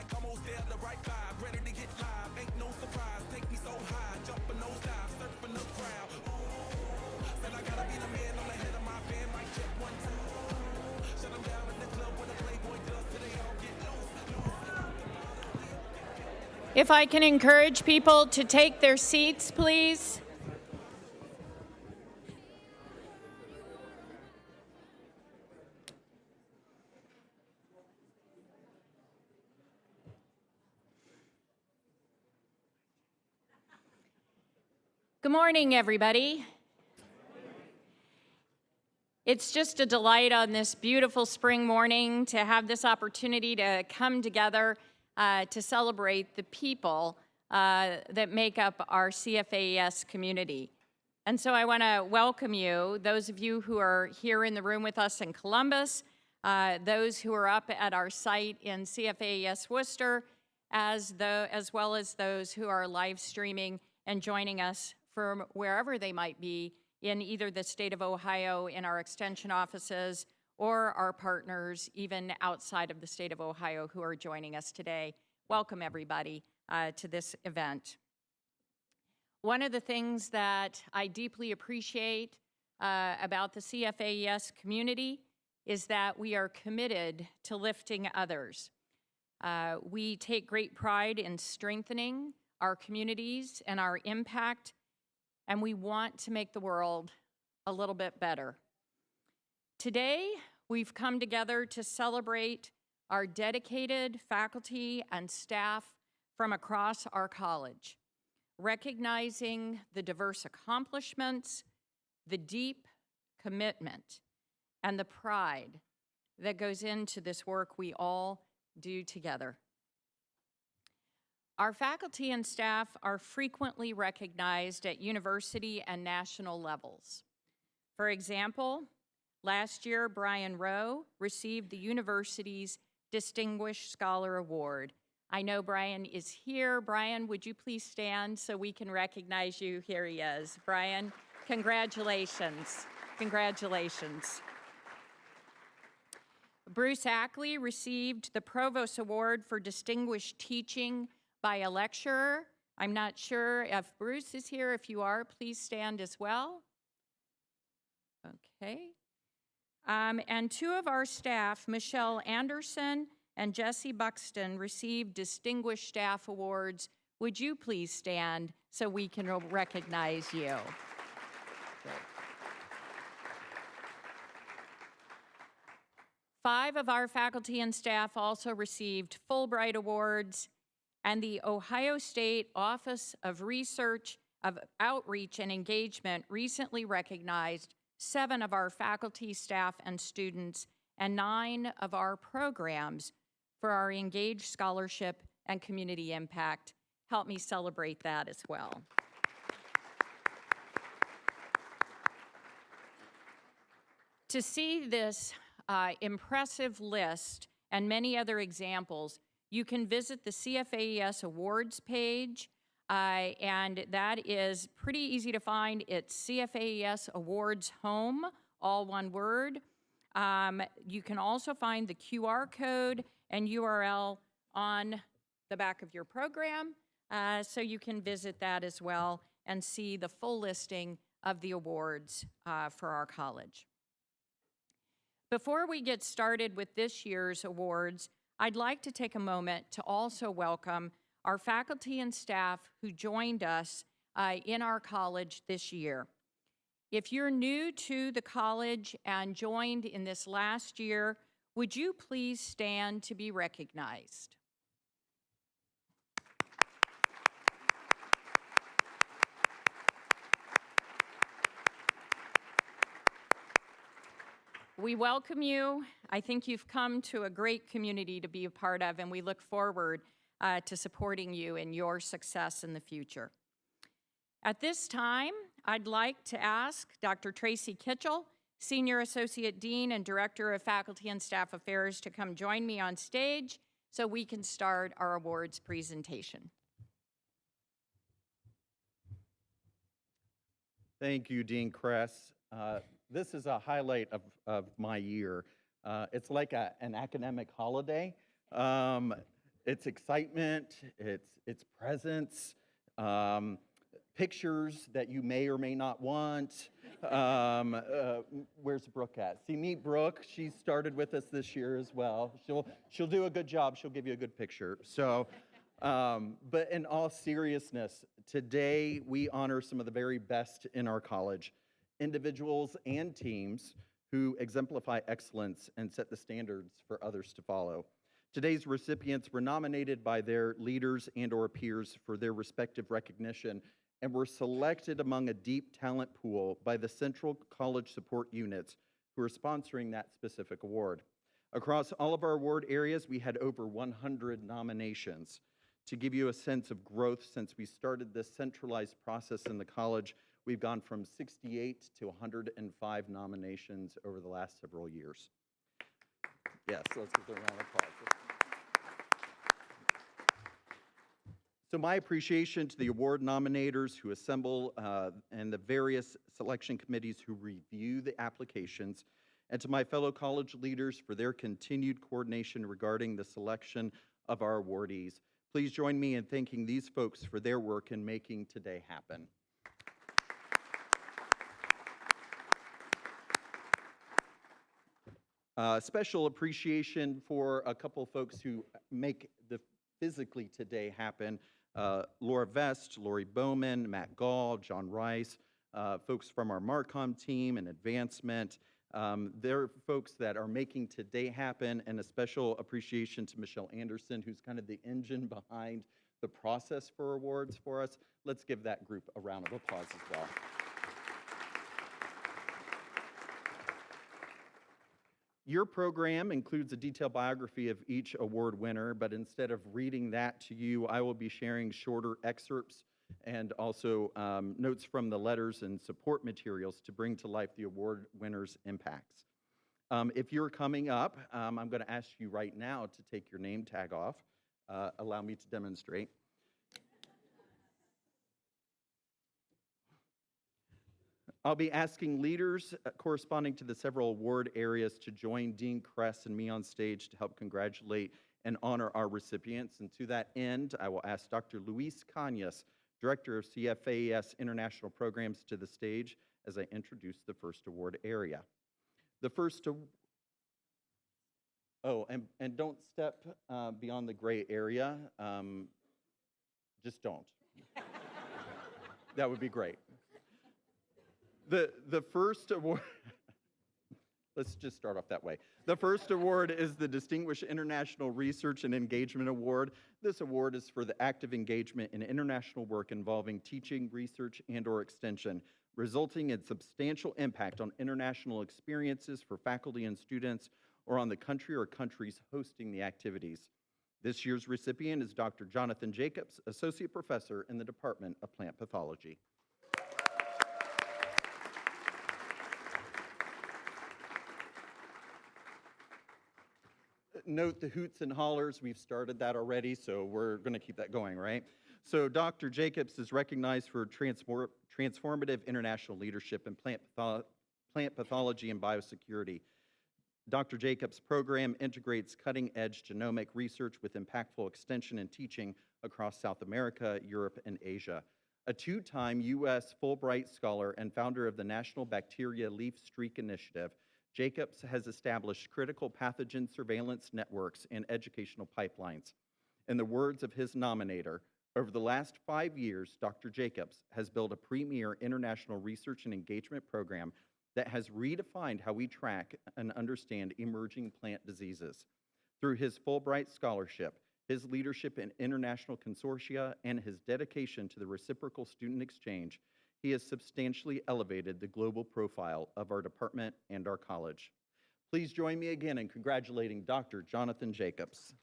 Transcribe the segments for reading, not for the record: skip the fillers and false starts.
mic, almost there, the right vibe, ready to get live. Ain't no surprise, take me so high, jumping those dives, surfing the crowd. Said I gotta be the man on the head of my band, mic check 1, 2. Shut them down in the club when the Playboy does, till they all get loose. If I can encourage people to take their seats, please. Good morning, everybody. It's just a delight on this beautiful spring morning to have this opportunity to come together to celebrate the people that make up our CFAES community. And so I want to welcome you, those of you who are here in the room with us in Columbus, those who are up at our site in CFAES Worcester, as well as those who are live streaming and joining us from wherever they might be in either the state of Ohio in our extension offices or our partners even outside of the state of Ohio who are joining us today. Welcome everybody to this event. One of the things that I deeply appreciate about the CFAES community is that we are committed to lifting others. We take great pride in strengthening our communities and our impact, and we want to make the world a little bit better. Today, we've come together to celebrate our dedicated faculty and staff from across our college, recognizing the diverse accomplishments, the deep commitment, and the pride that goes into this work we all do together. Our faculty and staff are frequently recognized at university and national levels. For example, last year, Brian Rowe received the university's Distinguished Scholar Award. I know Brian is here. Brian, would you please stand so we can recognize you? Here he is. Brian, congratulations. Congratulations. Bruce Ackley received the Provost Award for Distinguished Teaching by a lecturer. I'm not sure if Bruce is here. If you are, please stand as well. Okay. And two of our staff, Michelle Anderson and Jesse Buxton, received Distinguished Staff Awards. Would you please stand so we can recognize you? Great. 5 of our faculty and staff also received Fulbright Awards, and the Ohio State Office of Research, of Outreach and Engagement recently recognized 7 of our faculty, staff, and students, and 9 of our programs for our Engaged Scholarship and Community Impact. Help me celebrate that as well. To see this impressive list and many other examples, you can visit the CFAES Awards page, and that is pretty easy to find. It's CFAES Awards Home, all one word. You can also find the QR code and URL on the back of your program, so you can visit that as well and see the full listing of the awards for our college. Before we get started with this year's awards, I'd like to take a moment to also welcome our faculty and staff who joined us in our college this year. If you're new to the college and joined in this last year, would you please stand to be recognized? We welcome you. I think you've come to a great community to be a part of, and we look forward to supporting you in your success in the future. At this time, I'd like to ask Dr. Tracy Kitchell, Senior Associate Dean and Director of Faculty and Staff Affairs, to come join me on stage so we can start our awards presentation. Thank you, Dean Kress. This is a highlight of my year. It's like an academic holiday. It's excitement, it's presence, pictures that you may or may not want. Where's Brooke at? See, meet Brooke. She started with us this year as well. She'll do a good job. She'll give you a good picture. So, but in all seriousness, today we honor some of the very best in our college, individuals and teams who exemplify excellence and set the standards for others to follow. Today's recipients were nominated by their leaders and/or peers for their respective recognition and were selected among a deep talent pool by the Central College Support Units who are sponsoring that specific award. Across all of our award areas, we had over 100 nominations. To give you a sense of growth since we started this centralized process in the college, we've gone from 68 to 105 nominations over the last several years. Yes, let's give them a round of applause. So my appreciation to the award nominators who assemble and the various selection committees who review the applications, and to my fellow college leaders for their continued coordination regarding the selection of our awardees. Please join me in thanking these folks for their work in making today happen. Special appreciation for a couple folks who make the physically today happen. Laura Vest, Lori Bowman, Matt Gall, John Rice, folks from our Marcom team and advancement. They're folks that are making today happen, and a special appreciation to Michelle Anderson, who's kind of the engine behind the process for awards for us. Let's give that group a round of applause as well. Your program includes a detailed biography of each award winner, but instead of reading that to you, I will be sharing shorter excerpts and also notes from the letters and support materials to bring to life the award winners' impacts. If you're coming up, I'm going to ask you right now to take your name tag off. Allow me to demonstrate. I'll be asking leaders corresponding to the several award areas to join Dean Kress and me on stage to help congratulate and honor our recipients. And to that end, I will ask Dr. Luis Cañas, Director of CFAES International Programs, to the stage as I introduce the first award area. The first, and don't step beyond the gray area. Just don't. That would be great. The first award, let's just start off that way. The first award is the Distinguished International Research and Engagement Award. This award is for the active engagement in international work involving teaching, research, and/or extension, resulting in substantial impact on international experiences for faculty and students or on the country or countries hosting the activities. This year's recipient is Dr. Jonathan Jacobs, Associate Professor in the Department of Plant Pathology. Note the hoots and hollers. We've started that already, so we're going to keep that going, right? So Dr. Jacobs is recognized for transformative international leadership in plant pathology and biosecurity. Dr. Jacobs' program integrates cutting-edge genomic research with impactful extension and teaching across South America, Europe, and Asia. A two-time U.S. Fulbright Scholar and founder of the National Bacteria Leaf Streak Initiative, Jacobs has established critical pathogen surveillance networks and educational pipelines. In the words of his nominator, over the last 5 years, Dr. Jacobs has built a premier international research and engagement program that has redefined how we track and understand emerging plant diseases. Through his Fulbright Scholarship, his leadership in international consortia, and his dedication to the reciprocal student exchange, he has substantially elevated the global profile of our department and our college. Please join me again in congratulating Dr. Jonathan Jacobs.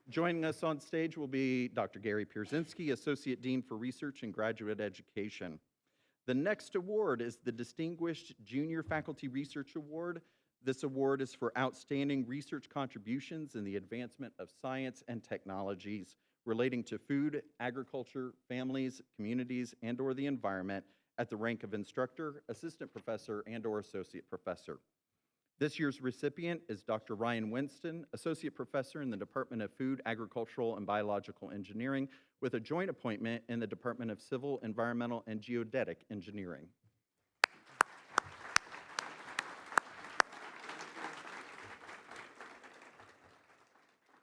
Joining us on stage will be Dr. Gary Pierzynski, Associate Dean for Research and Graduate Education. The next award is the Distinguished Junior Faculty Research Award. This award is for outstanding research contributions in the advancement of science and technologies relating to food, agriculture, families, communities, and/or the environment at the rank of instructor, assistant professor, and/or associate professor. This year's recipient is Dr. Ryan Winston, Associate Professor in the Department of Food, Agricultural, and Biological Engineering, with a joint appointment in the Department of Civil, Environmental, and Geodetic Engineering.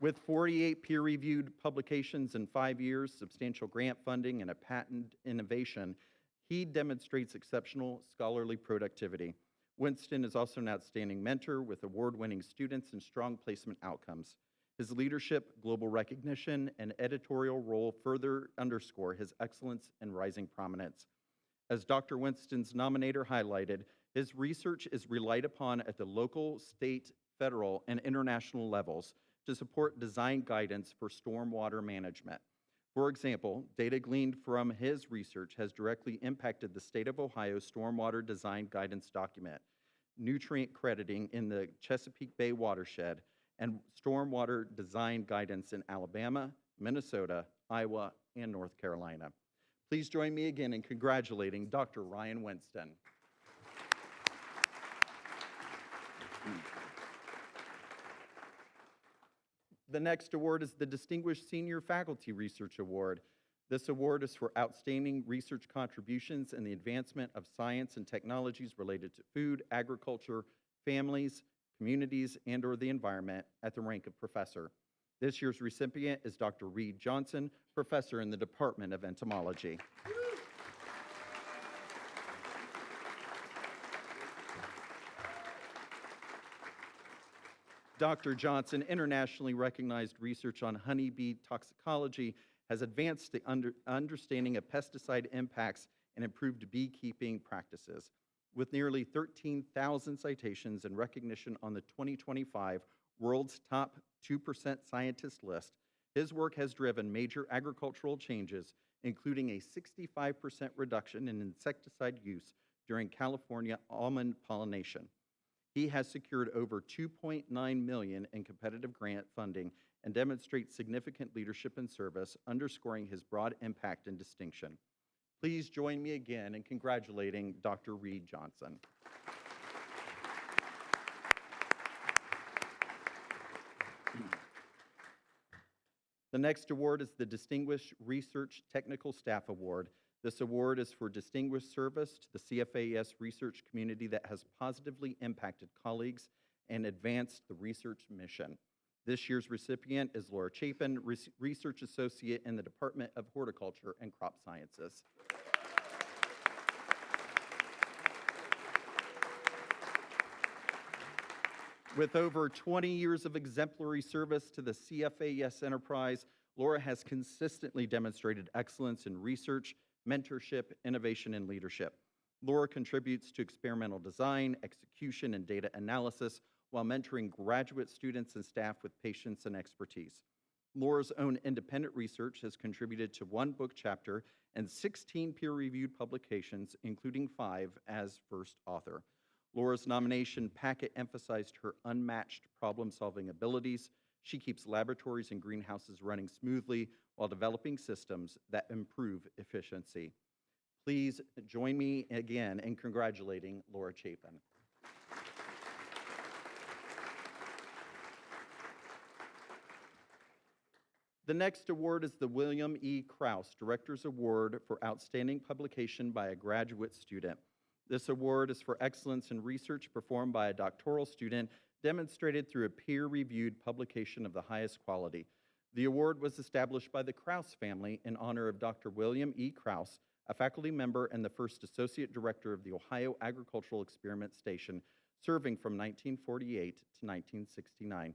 With 48 peer-reviewed publications in 5 years, substantial grant funding, and a patent innovation, he demonstrates exceptional scholarly productivity. Winston is also an outstanding mentor with award-winning students and strong placement outcomes. His leadership, global recognition, and editorial role further underscore his excellence and rising prominence. As Dr. Winston's nominator highlighted, his research is relied upon at the local, state, federal, and international levels to support design guidance for stormwater management. For example, data gleaned from his research has directly impacted the state of Ohio's stormwater design guidance document, nutrient crediting in the Chesapeake Bay watershed, and stormwater design guidance in Alabama, Minnesota, Iowa, and North Carolina. Please join me again in congratulating Dr. Ryan Winston. The next award is the Distinguished Senior Faculty Research Award. This award is for outstanding research contributions in the advancement of science and technologies related to food, agriculture, families, communities, and/or the environment at the rank of professor. This year's recipient is Dr. Reed Johnson, professor in the Department of Entomology. Dr. Johnson, internationally recognized research on honeybee toxicology, has advanced the understanding of pesticide impacts and improved beekeeping practices. With nearly 13,000 citations and recognition on the 2025 World's Top 2% Scientist list, his work has driven major agricultural changes, including a 65% reduction in insecticide use during California almond pollination. He has secured over $2.9 million in competitive grant funding and demonstrates significant leadership and service, underscoring his broad impact and distinction. Please join me again in congratulating Dr. Reed Johnson. The next award is the Distinguished Research Technical Staff Award. This award is for distinguished service to the CFAES research community that has positively impacted colleagues and advanced the research mission. This year's recipient is Laura Chapin, Research Associate in the Department of Horticulture and Crop Sciences. With over 20 years of exemplary service to the CFAES enterprise, Laura has consistently demonstrated excellence in research, mentorship, innovation, and leadership. Laura contributes to experimental design, execution, and data analysis while mentoring graduate students and staff with patience and expertise. Laura's own independent research has contributed to 1 book chapter and 16 peer-reviewed publications, including 5 as first author. Laura's nomination packet emphasized her unmatched problem-solving abilities. She keeps laboratories and greenhouses running smoothly while developing systems that improve efficiency. Please join me again in congratulating Laura Chapin. The next award is the William E. Krause Director's Award for Outstanding Publication by a Graduate Student. This award is for excellence in research performed by a doctoral student demonstrated through a peer-reviewed publication of the highest quality. The award was established by the Krause family in honor of Dr. William E. Krause, a faculty member and the first associate director of the Ohio Agricultural Experiment Station, serving from 1948 to 1969.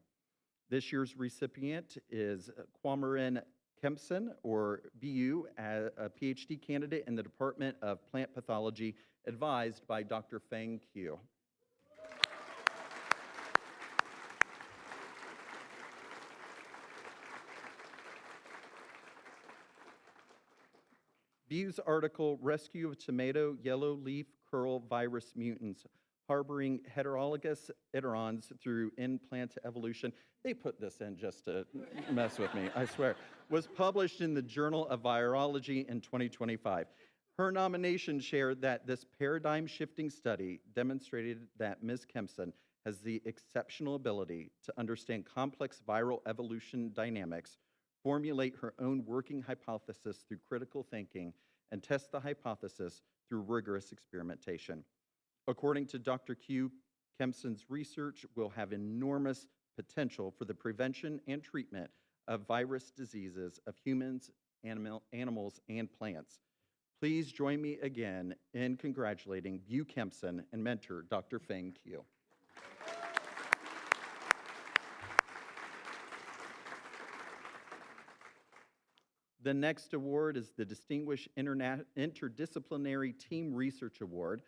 This year's recipient is Kwamarin Kempson, or BU, a PhD candidate in the Department of Plant Pathology, advised by Dr. Feng Qiu. BU's article, Rescue of Tomato Yellow Leaf Curl Virus Mutants Harboring Heterologous Iterons Through In-Plant Evolution, they put this in just to mess with me, I swear, was published in the Journal of Virology in 2025. Her nomination shared that this paradigm-shifting study demonstrated that Ms. Kempson has the exceptional ability to understand complex viral evolution dynamics, formulate her own working hypothesis through critical thinking, and test the hypothesis through rigorous experimentation. According to Dr. Q, Kempson's research will have enormous potential for the prevention and treatment of virus diseases of humans, animals, and plants. Please join me again in congratulating Bu Kempson and mentor Dr. Feng Q. The next award is the Distinguished Interdisciplinary Team Research Award.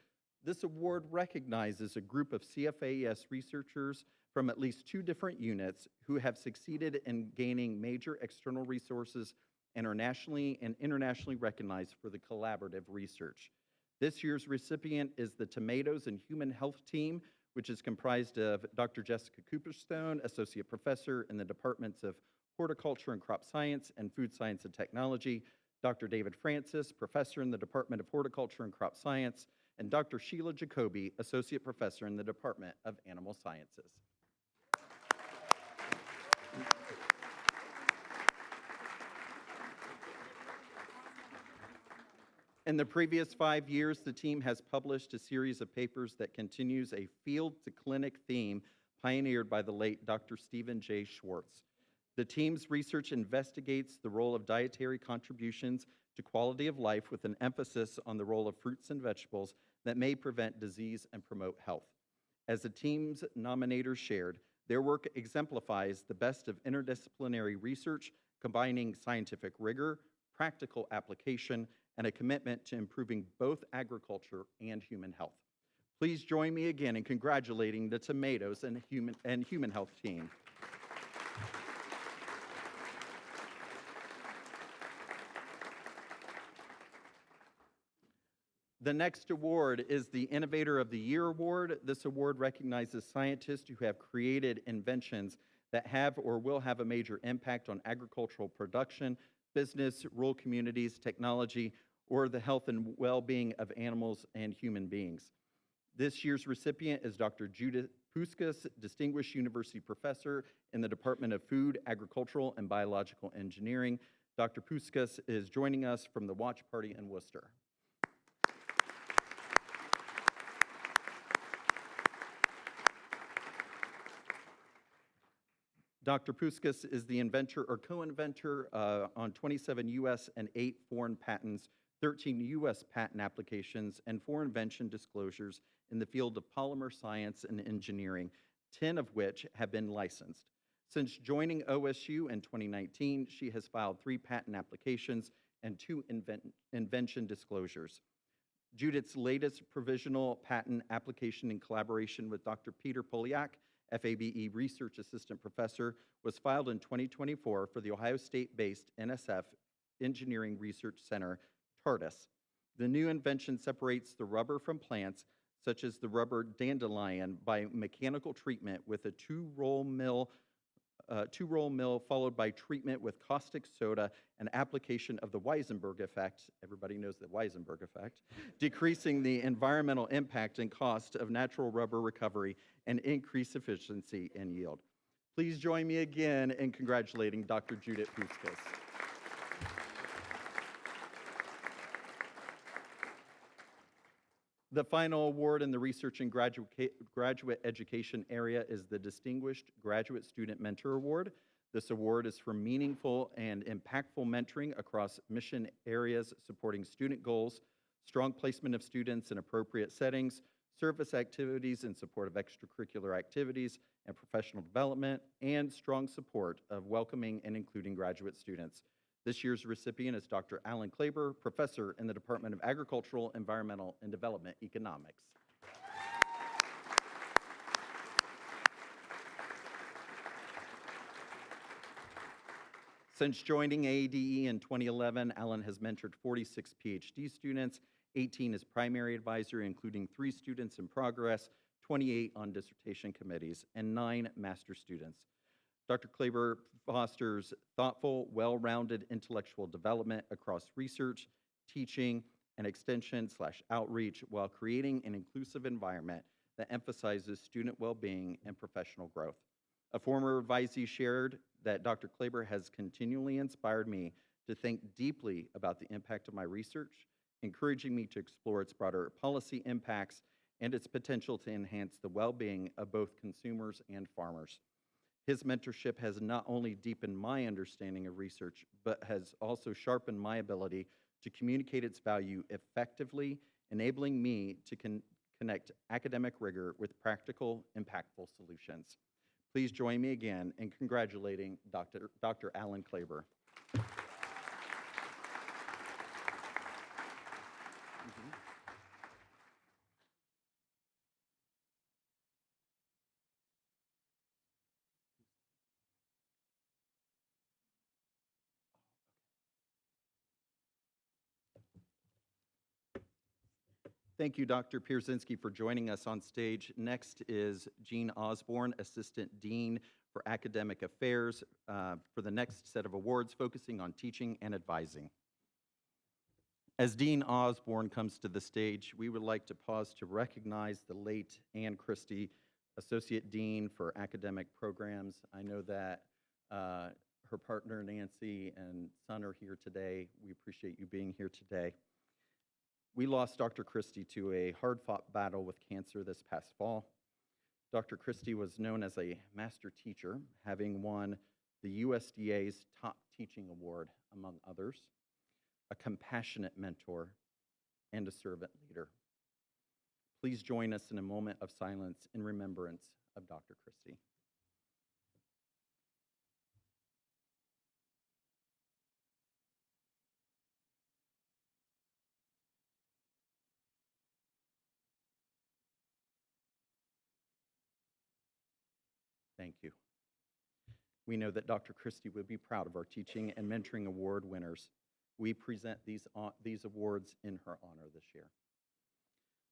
This award recognizes a group of CFAES researchers from at least 2 different units who have succeeded in gaining major external resources and are nationally and internationally recognized for the collaborative research. This year's recipient is the Tomatoes and Human Health Team, which is comprised of Dr. Jessica Cooperstone, Associate Professor in the Departments of Horticulture and Crop Science and Food Science and Technology, Dr. David Francis, Professor in the Department of Horticulture and Crop Science, and Dr. Sheila Jacoby, Associate Professor in the Department of Animal Sciences. In the previous 5 years, the team has published a series of papers that continues a field-to-clinic theme pioneered by the late Dr. Stephen J. Schwartz. The team's research investigates the role of dietary contributions to quality of life with an emphasis on the role of fruits and vegetables that may prevent disease and promote health. As the team's nominators shared, their work exemplifies the best of interdisciplinary research, combining scientific rigor, practical application, and a commitment to improving both agriculture and human health. Please join me again in congratulating the Tomatoes and Human Health team. The next award is the Innovator of the Year Award. This award recognizes scientists who have created inventions that have or will have a major impact on agricultural production, business, rural communities, technology, or the health and well-being of animals and human beings. This year's recipient is Dr. Judith Puskas, Distinguished University Professor in the Department of Food, Agricultural, and Biological Engineering. Dr. Puskas is joining us from the Watch Party in Worcester. Dr. Puskas is the inventor or co-inventor on 27 U.S. and 8 foreign patents, 13 U.S. patent applications, and 4 invention disclosures in the field of polymer science and engineering, 10 of which have been licensed. Since joining OSU in 2019, she has filed 3 patent applications and 2 invention disclosures. Judith's latest provisional patent application in collaboration with Dr. Peter Poliak, FABE Research Assistant Professor, was filed in 2024 for the Ohio State-based NSF Engineering Research Center, TARDIS. The new invention separates the rubber from plants, such as the rubber dandelion, by mechanical treatment with a two-roll mill followed by treatment with caustic soda and application of the Weisenberg effect. Everybody knows the Weisenberg effect, decreasing the environmental impact and cost of natural rubber recovery and increase efficiency and yield. Please join me again in congratulating Dr. Judith Puskas. The final award in the research and graduate education area is the Distinguished Graduate Student Mentor Award. This award is for meaningful and impactful mentoring across mission areas supporting student goals, strong placement of students in appropriate settings, service activities in support of extracurricular activities and professional development, and strong support of welcoming and including graduate students. This year's recipient is Dr. Alan Klaber, Professor in the Department of Agricultural, Environmental, and Development Economics. Since joining AADE in 2011, Alan has mentored 46 PhD students, 18 as primary advisor, including 3 students in progress, 28 on dissertation committees, and 9 master students. Dr. Klaber fosters thoughtful, well-rounded intellectual development across research, teaching, and extension/outreach while creating an inclusive environment that emphasizes student well-being and professional growth. A former advisee shared that Dr. Kleber has continually inspired me to think deeply about the impact of my research, encouraging me to explore its broader policy impacts and its potential to enhance the well-being of both consumers and farmers. His mentorship has not only deepened my understanding of research, but has also sharpened my ability to communicate its value effectively, enabling me to connect academic rigor with practical, impactful solutions. Please join me again in congratulating Dr. Alan Kleber. Thank you, Dr. Pierzynski, for joining us on stage. Next is Jean Osborne, Assistant Dean for Academic Affairs, for the next set of awards focusing on teaching and advising. As Dean Osborne comes to the stage, we would like to pause to recognize the late Ann Christie, Associate Dean for Academic Programs. I know that her partner Nancy and son are here today. We appreciate you being here today. We lost Dr. Christie to a hard-fought battle with cancer this past fall. Dr. Christie was known as a master teacher, having won the USDA's Top Teaching Award, among others, a compassionate mentor, and a servant leader. Please join us in a moment of silence in remembrance of Dr. Christie. Thank you. We know that Dr. Christie would be proud of our Teaching and Mentoring Award winners. We present these awards in her honor this year.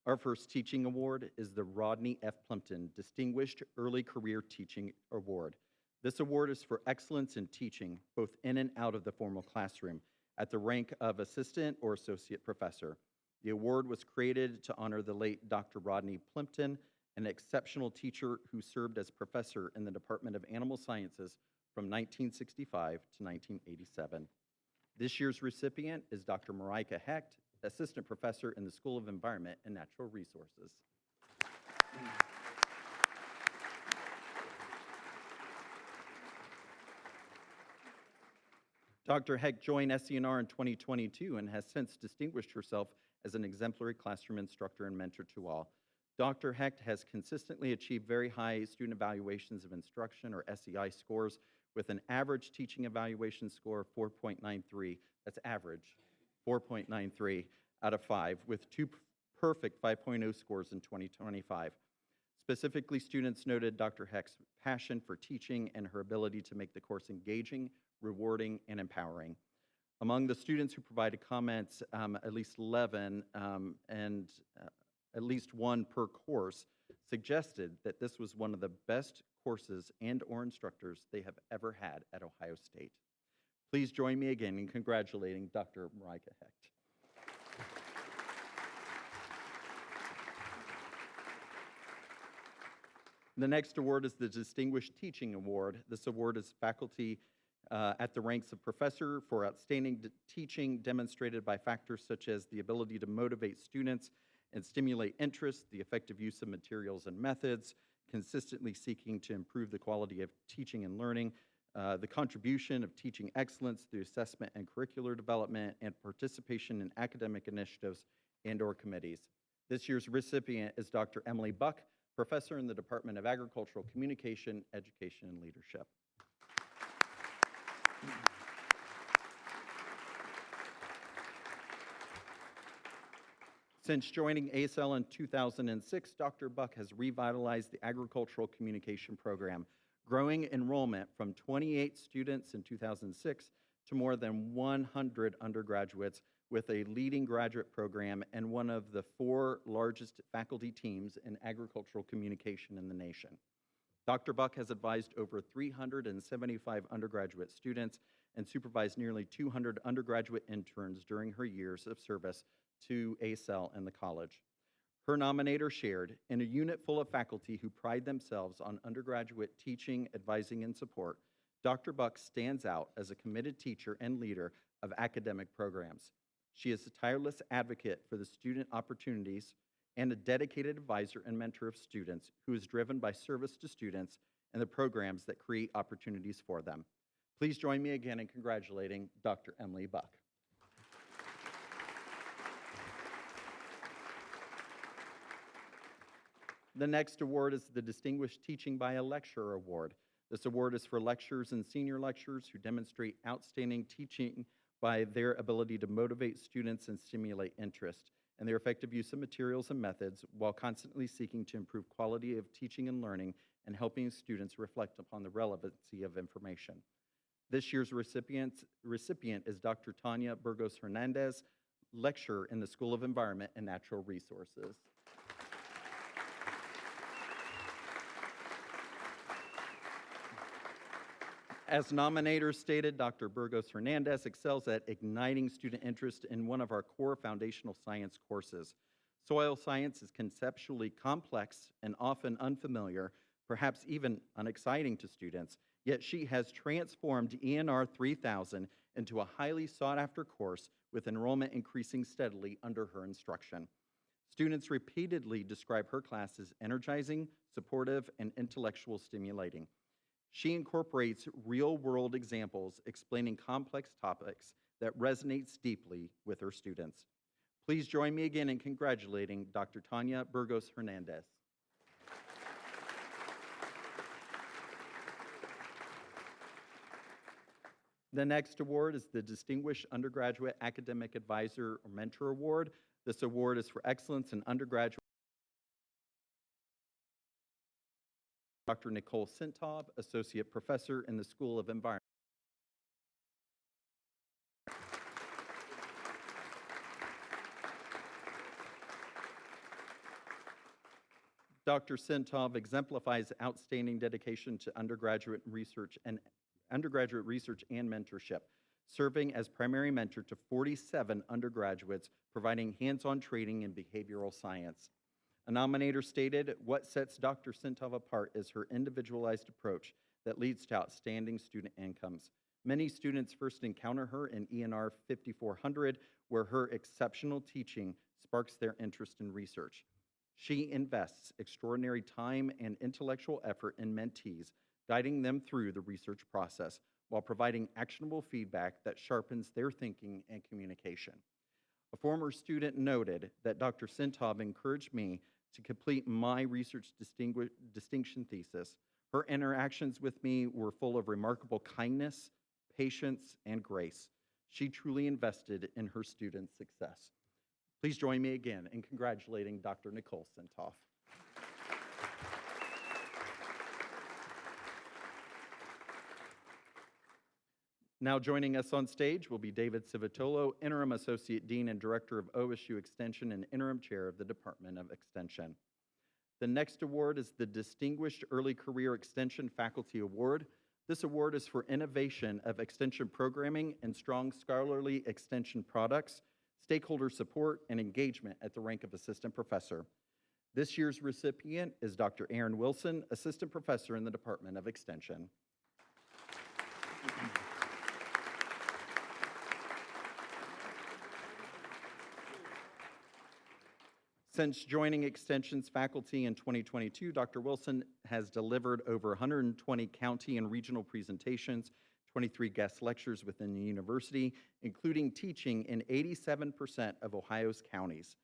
Our first teaching award is the Rodney F. Plimpton Distinguished Early Career Teaching Award. This award is for excellence in teaching, both in and out of the formal classroom, at the rank of assistant or associate professor. The award was created to honor the late Dr. Rodney Plimpton, an exceptional teacher who served as professor in the Department of Animal Sciences from 1965 to 1987. This year's recipient is Dr. Marika Hecht, assistant professor in the School of Environment and Natural Resources. Dr. Hecht joined SCNR in 2022 and has since distinguished herself as an exemplary classroom instructor and mentor to all. Dr. Hecht has consistently achieved very high student evaluations of instruction, or SEI scores, with an average teaching evaluation score of 4.93. That's average, 4.93 out of 5, with 2 perfect 5.0 scores in 2025. Specifically, students noted Dr. Hecht's passion for teaching and her ability to make the course engaging, rewarding, and empowering. Among the students who provided comments, at least 11 and at least 1 per course suggested that this was one of the best courses and/or instructors they have ever had at Ohio State. Please join me again in congratulating Dr. Marika Hecht. The next award is the Distinguished Teaching Award. This award is faculty at the ranks of professor for outstanding teaching demonstrated by factors such as the ability to motivate students and stimulate interest, the effective use of materials and methods, consistently seeking to improve the quality of teaching and learning, the contribution of teaching excellence through assessment and curricular development, and participation in academic initiatives and/or committees. This year's recipient is Dr. Emily Buck, professor in the Department of Agricultural Communication, Education, and Leadership. Since joining ASL in 2006, Dr. Buck has revitalized the agricultural communication program, growing enrollment from 28 students in 2006 to more than 100 undergraduates, with a leading graduate program and one of the 4 largest faculty teams in agricultural communication in the nation. Dr. Buck has advised over 375 undergraduate students and supervised nearly 200 undergraduate interns during her years of service to ASL and the college. Her nominator shared, in a unit full of faculty who pride themselves on undergraduate teaching, advising, and support, Dr. Buck stands out as a committed teacher and leader of academic programs. She is a tireless advocate for the student opportunities and a dedicated advisor and mentor of students who is driven by service to students and the programs that create opportunities for them. Please join me again in congratulating Dr. Emily Buck. The next award is the Distinguished Teaching by a Lecturer Award. This award is for lecturers and senior lecturers who demonstrate outstanding teaching by their ability to motivate students and stimulate interest, and their effective use of materials and methods while constantly seeking to improve quality of teaching and learning and helping students reflect upon the relevancy of information. This year's recipient is Dr. Tanya Burgos Hernandez, lecturer in the School of Environment and Natural Resources. As nominators stated, Dr. Burgos Hernandez excels at igniting student interest in one of our core foundational science courses. Soil science is conceptually complex and often unfamiliar, perhaps even unexciting to students, yet she has transformed ENR 3000 into a highly sought-after course with enrollment increasing steadily under her instruction. Students repeatedly describe her class as energizing, supportive, and intellectual stimulating. She incorporates real-world examples explaining complex topics that resonates deeply with her students. Please join me again in congratulating Dr. Tanya Burgos Hernandez. The next award is the Distinguished Undergraduate Academic Advisor or Mentor Award. This award is for excellence in undergraduate. Dr. Nicole Sintov, Associate Professor in the School of Environment. Dr. Sintov exemplifies outstanding dedication to undergraduate research and mentorship, serving as primary mentor to 47 undergraduates, providing hands-on training in behavioral science. A nominator stated, "What sets Dr. Sintov apart is her individualized approach that leads to outstanding student incomes. Many students first encounter her in ENR 5400, where her exceptional teaching sparks their interest in research. She invests extraordinary time and intellectual effort in mentees, guiding them through the research process while providing actionable feedback that sharpens their thinking and communication." A former student noted that Dr. Sintov encouraged me to complete my research distinction thesis. Her interactions with me were full of remarkable kindness, patience, and grace. She truly invested in her students' success. Please join me again in congratulating Dr. Nicole Sintov. Now joining us on stage will be David Civitolo, Interim Associate Dean and Director of OSU Extension and Interim Chair of the Department of Extension. The next award is the Distinguished Early Career Extension Faculty Award. This award is for innovation of extension programming and strong scholarly extension products, stakeholder support, and engagement at the rank of Assistant Professor. This year's recipient is Dr. Aaron Wilson, Assistant Professor in the Department of Extension. Since joining Extension's faculty in 2022, Dr. Wilson has delivered over 120 county and regional presentations, 23 guest lectures within the university, including teaching in 87% of Ohio's counties.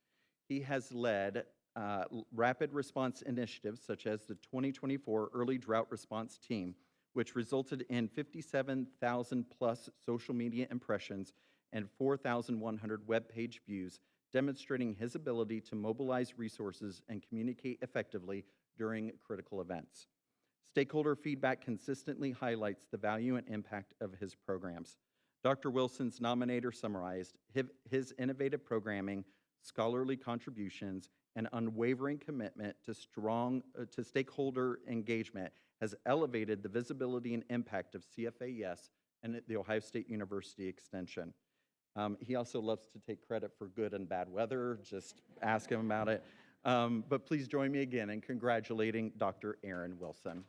He has led rapid response initiatives such as the 2024 Early Drought Response Team, which resulted in 57,000 plus social media impressions and 4,100 web page views, demonstrating his ability to mobilize resources and communicate effectively during critical events. Stakeholder feedback consistently highlights the value and impact of his programs. Dr. Wilson's nominator summarized his innovative programming, scholarly contributions, and unwavering commitment to stakeholder engagement has elevated the visibility and impact of CFAES and the Ohio State University Extension. He also loves to take credit for good and bad weather. Just ask him about it. But please join me again in congratulating Dr. Aaron Wilson.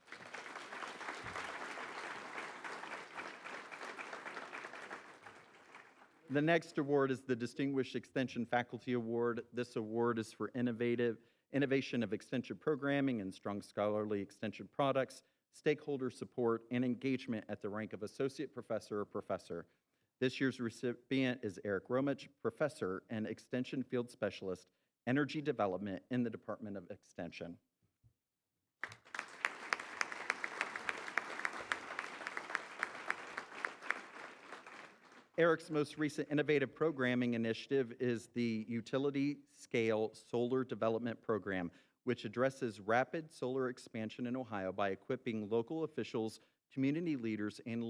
The next award is the Distinguished Extension Faculty Award. This award is for innovation of extension programming and strong scholarly extension products, stakeholder support, and engagement at the rank of associate professor or professor. This year's recipient is Eric Romich, professor and extension field specialist, energy development in the Department of Extension. Eric's most recent innovative programming initiative is the Utility Scale Solar Development Program, which addresses rapid solar expansion in Ohio by equipping local officials, community leaders, and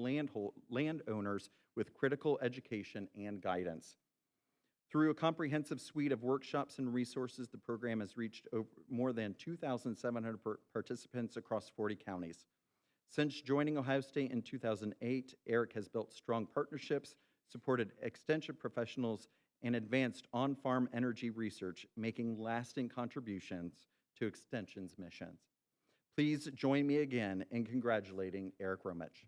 landowners with critical education and guidance. Through a comprehensive suite of workshops and resources, the program has reached more than 2,700 participants across 40 counties. Since joining Ohio State in 2008, Eric has built strong partnerships, supported extension professionals, and advanced on-farm energy research, making lasting contributions to Extension's missions. Please join me again in congratulating Eric Romich.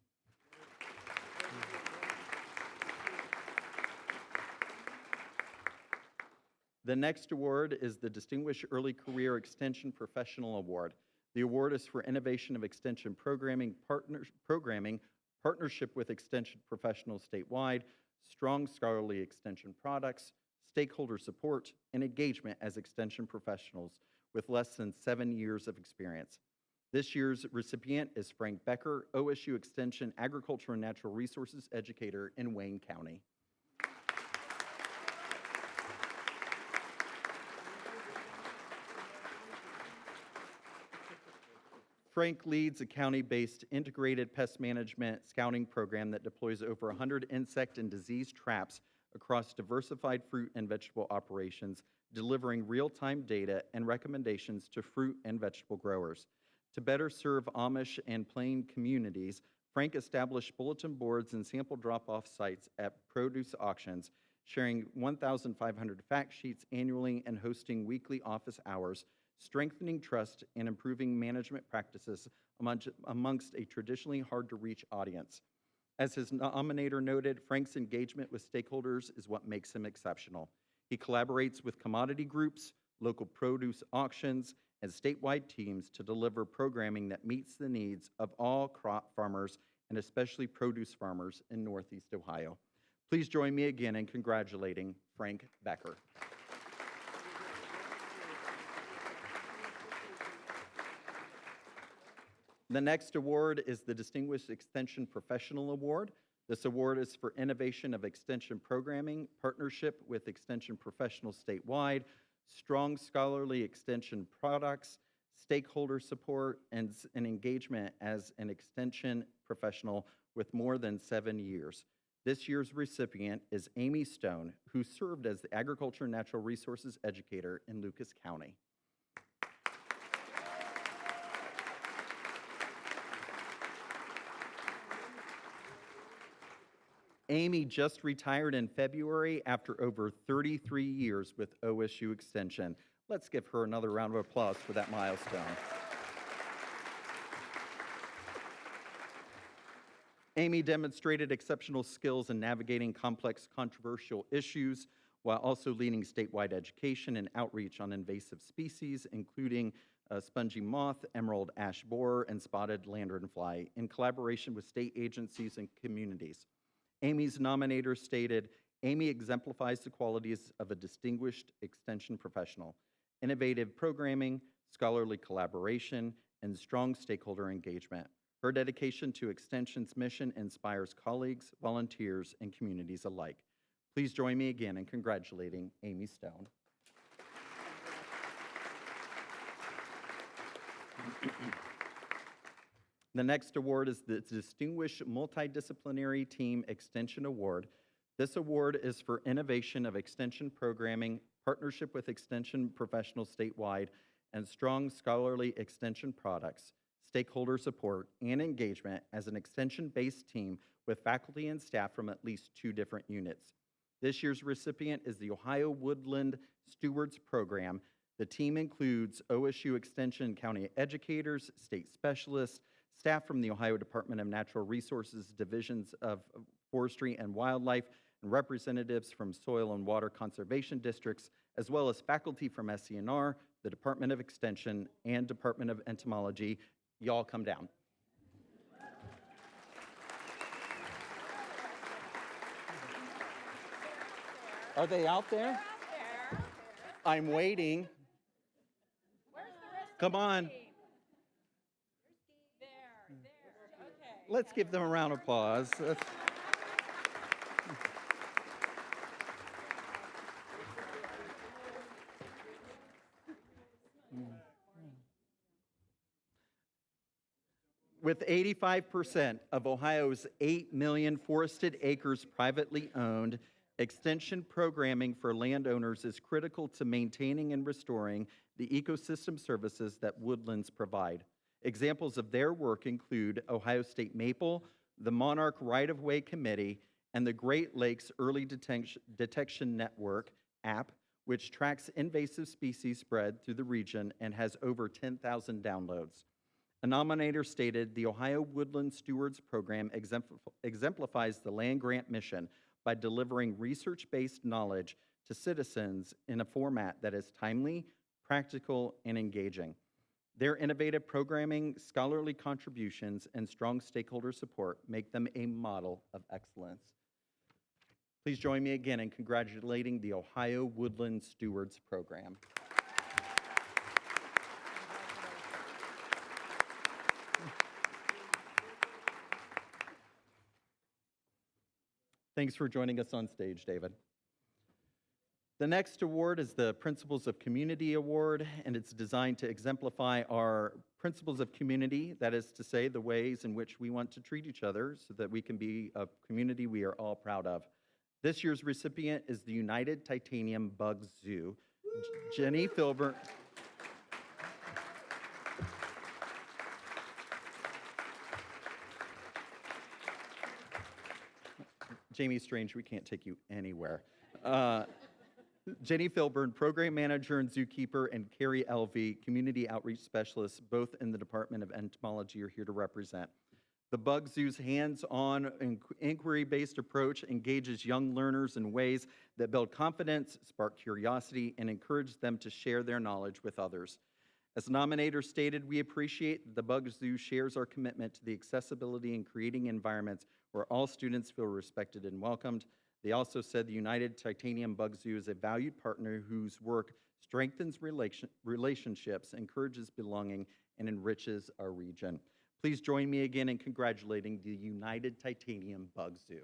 The next award is the Distinguished Early Career Extension Professional Award. The award is for innovation of extension partnership with extension professionals statewide, strong scholarly extension products, stakeholder support, and engagement as extension professionals with less than 7 years of experience. This year's recipient is Frank Becker, OSU Extension Agriculture and Natural Resources Educator in Wayne County. Frank leads a county-based integrated pest management scouting program that deploys over 100 insect and disease traps across diversified fruit and vegetable operations, delivering real-time data and recommendations to fruit and vegetable growers. To better serve Amish and Plain communities, Frank established bulletin boards and sample drop-off sites at produce auctions, sharing 1,500 fact sheets annually and hosting weekly office hours, strengthening trust and improving management practices amongst a traditionally hard-to-reach audience. As his nominator noted, Frank's engagement with stakeholders is what makes him exceptional. He collaborates with commodity groups, local produce auctions, and statewide teams to deliver programming that meets the needs of all crop farmers and especially produce farmers in Northeast Ohio. Please join me again in congratulating Frank Becker. The next award is the Distinguished Extension Professional Award. This award is for innovation of extension programming, partnership with extension professionals statewide, strong scholarly extension products, stakeholder support, and engagement as an extension professional with more than 7 years. This year's recipient is Amy Stone, who served as the Agriculture and Natural Resources Educator in Lucas County. Amy just retired in February after over 33 years with OSU Extension. Let's give her another round of applause for that milestone. Amy demonstrated exceptional skills in navigating complex, controversial issues while also leading statewide education and outreach on invasive species, including spongy moth, emerald ash borer, and spotted lanternfly, in collaboration with state agencies and communities. Amy's nominator stated, Amy exemplifies the qualities of a distinguished extension professional, innovative programming, scholarly collaboration, and strong stakeholder engagement. Her dedication to Extension's mission inspires colleagues, volunteers, and communities alike. Please join me again in congratulating Amy Stone. The next award is the Distinguished Multidisciplinary Team Extension Award. This award is for innovation of extension programming, partnership with extension professionals statewide, and strong scholarly extension products, stakeholder support, and engagement as an extension-based team with faculty and staff from at least 2 different units. This year's recipient is the Ohio Woodland Stewards Program. The team includes OSU Extension County educators, state specialists, staff from the Ohio Department of Natural Resources, divisions of forestry and wildlife, and representatives from soil and water conservation districts, as well as faculty from SCNR, the Department of Extension, and Department of Entomology. Y'all come down. Are they out there? I'm waiting. Come on. Let's give them a round of applause. With 85% of Ohio's 8 million forested acres privately owned, extension programming for landowners is critical to maintaining and restoring the ecosystem services that woodlands provide. Examples of their work include Ohio State Maple, the Monarch Right-of-Way Committee, and the Great Lakes Early Detection Network app, which tracks invasive species spread through the region and has over 10,000 downloads. A nominator stated, the Ohio Woodland Stewards Program exemplifies the land-grant mission by delivering research-based knowledge to citizens in a format that is timely, practical, and engaging. Their innovative programming, scholarly contributions, and strong stakeholder support make them a model of excellence. Please join me again in congratulating the Ohio Woodland Stewards Program. Thanks for joining us on stage, David. The next award is the Principles of Community Award, and it's designed to exemplify our principles of community, that is to say, the ways in which we want to treat each other so that we can be a community we are all proud of. This year's recipient is the United Titanium Bug Zoo. Jenny Filburn. Jamie Strange, we can't take you anywhere. Jenny Filburn, Program Manager and Zookeeper, and Carrie Elvey, Community Outreach Specialist, both in the Department of Entomology, are here to represent. The Bug Zoo's hands-on, inquiry-based approach engages young learners in ways that build confidence, spark curiosity, and encourage them to share their knowledge with others. As the nominator stated, we appreciate that the Bug Zoo shares our commitment to the accessibility and creating environments where all students feel respected and welcomed. They also said the United Titanium Bug Zoo is a valued partner whose work strengthens relationships, encourages belonging, and enriches our region. Please join me again in congratulating the United Titanium Bug Zoo.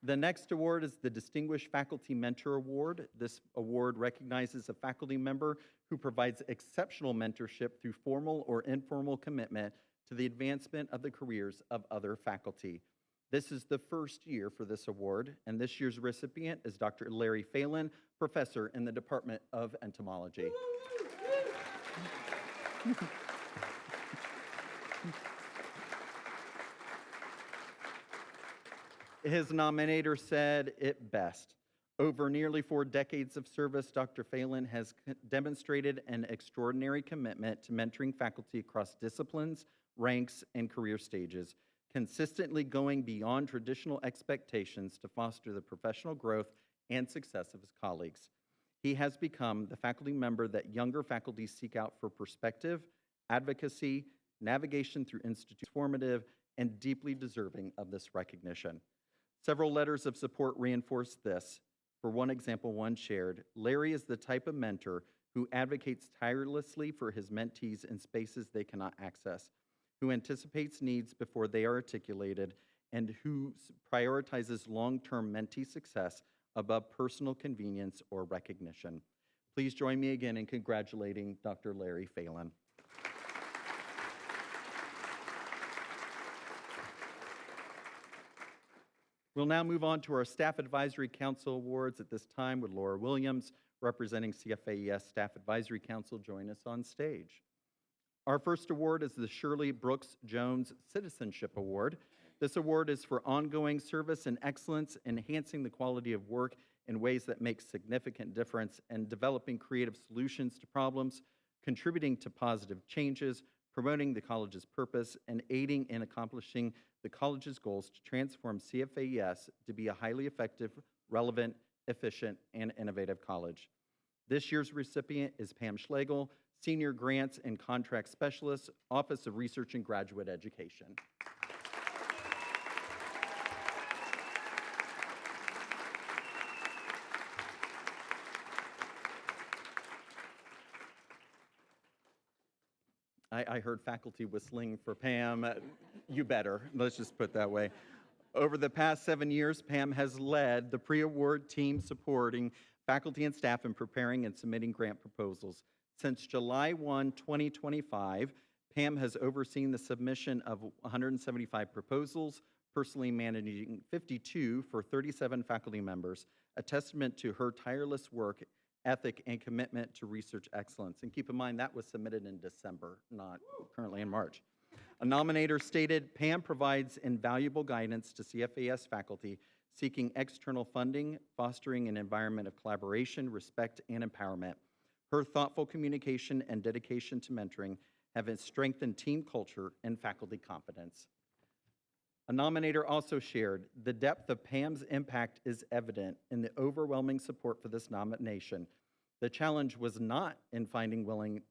The next award is the Distinguished Faculty Mentor Award. This award recognizes a faculty member who provides exceptional mentorship through formal or informal commitment to the advancement of the careers of other faculty. This is the first year for this award, and this year's recipient is Dr. Larry Phelan, professor in the Department of Entomology. His nominator said it best. Over nearly 4 decades of service, Dr. Phelan has demonstrated an extraordinary commitment to mentoring faculty across disciplines, ranks, and career stages, consistently going beyond traditional expectations to foster the professional growth and success of his colleagues. He has become the faculty member that younger faculty seek out for perspective, advocacy, navigation through institute formative, and deeply deserving of this recognition. Several letters of support reinforce this. For one example, one shared, Larry is the type of mentor who advocates tirelessly for his mentees in spaces they cannot access, who anticipates needs before they are articulated, and who prioritizes long-term mentee success above personal convenience or recognition. Please join me again in congratulating Dr. Larry Phelan. We'll now move on to our Staff Advisory Council Awards. At this time, would Laura Williams, representing CFAES Staff Advisory Council, join us on stage. Our first award is the Shirley Brooks Jones Citizenship Award. This award is for ongoing service and excellence, enhancing the quality of work in ways that make significant difference, and developing creative solutions to problems, contributing to positive changes, promoting the college's purpose, and aiding in accomplishing the college's goals to transform CFAES to be a highly effective, relevant, efficient, and innovative college. This year's recipient is Pam Schlegel, Senior Grants and Contract Specialist, Office of Research and Graduate Education. I heard faculty whistling for Pam. You better. Let's just put it that way. Over the past 7 years, Pam has led the pre-award team supporting faculty and staff in preparing and submitting grant proposals. Since July 1, 2025, Pam has overseen the submission of 175 proposals, personally managing 52 for 37 faculty members, a testament to her tireless work ethic, and commitment to research excellence. And keep in mind, that was submitted in December, not currently in March. A nominator stated, Pam provides invaluable guidance to CFAES faculty seeking external funding, fostering an environment of collaboration, respect, and empowerment. Her thoughtful communication and dedication to mentoring have strengthened team culture and faculty confidence. A nominator also shared, the depth of Pam's impact is evident in the overwhelming support for this nomination. The challenge was not in finding willing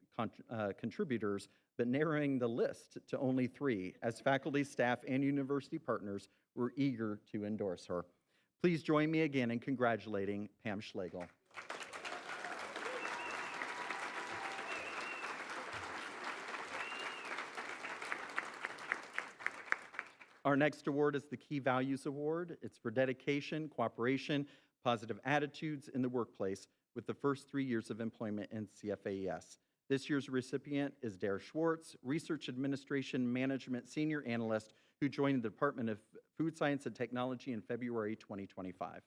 contributors, but narrowing the list to only 3, as faculty, staff, and university partners were eager to endorse her. Please join me again in congratulating Pam Schlegel. Our next award is the Key Values Award. It's for dedication, cooperation, positive attitudes in the workplace with the first 3 years of employment in CFAES. This year's recipient is Dara Schwartz, Research Administration Management Senior Analyst, who joined the Department of Food Science and Technology in February 2025.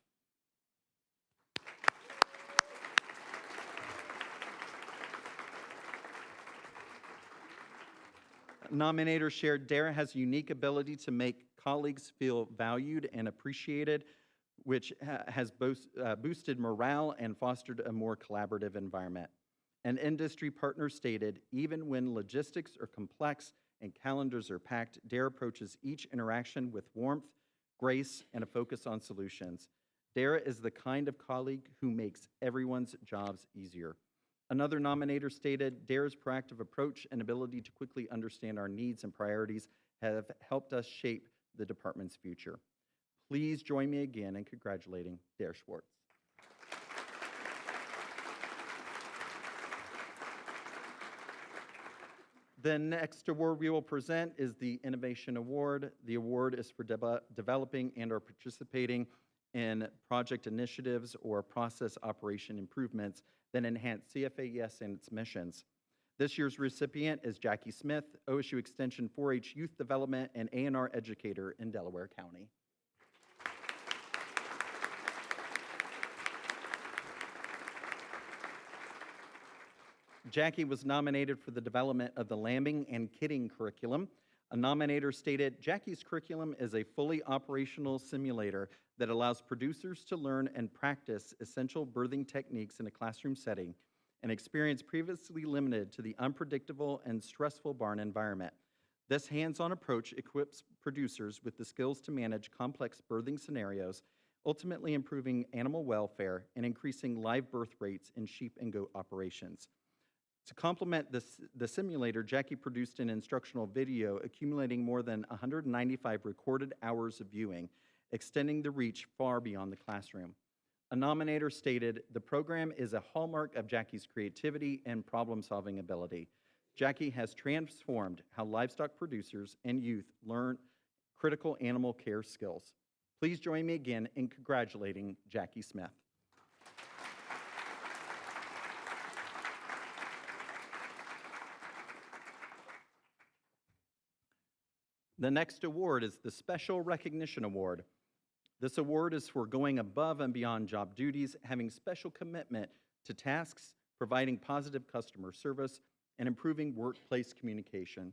Nominator shared, Dara has a unique ability to make colleagues feel valued and appreciated, which has boosted morale and fostered a more collaborative environment. An industry partner stated, even when logistics are complex and calendars are packed, Dara approaches each interaction with warmth, grace, and a focus on solutions. Dara is the kind of colleague who makes everyone's jobs easier. Another nominator stated, Dara's proactive approach and ability to quickly understand our needs and priorities have helped us shape the department's future. Please join me again in congratulating Dara Schwartz. The next award we will present is the Innovation Award. The award is for developing and or participating in project initiatives or process operation improvements that enhance CFAES and its missions. This year's recipient is Jackie Smith, OSU Extension 4-H Youth Development and A&R Educator in Delaware County. Jackie was nominated for the development of the lambing and kidding curriculum. A nominator stated, Jackie's curriculum is a fully operational simulator that allows producers to learn and practice essential birthing techniques in a classroom setting, an experience previously limited to the unpredictable and stressful barn environment. This hands-on approach equips producers with the skills to manage complex birthing scenarios, ultimately improving animal welfare and increasing live birth rates in sheep and goat operations. To complement the simulator, Jackie produced an instructional video accumulating more than 195 recorded hours of viewing, extending the reach far beyond the classroom. A nominator stated, the program is a hallmark of Jackie's creativity and problem-solving ability. Jackie has transformed how livestock producers and youth learn critical animal care skills. Please join me again in congratulating Jackie Smith. The next award is the Special Recognition Award. This award is for going above and beyond job duties, having special commitment to tasks, providing positive customer service, and improving workplace communication.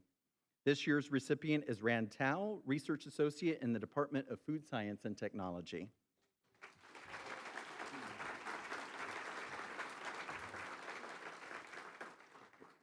This year's recipient is Rand Tao, Research Associate in the Department of Food Science and Technology.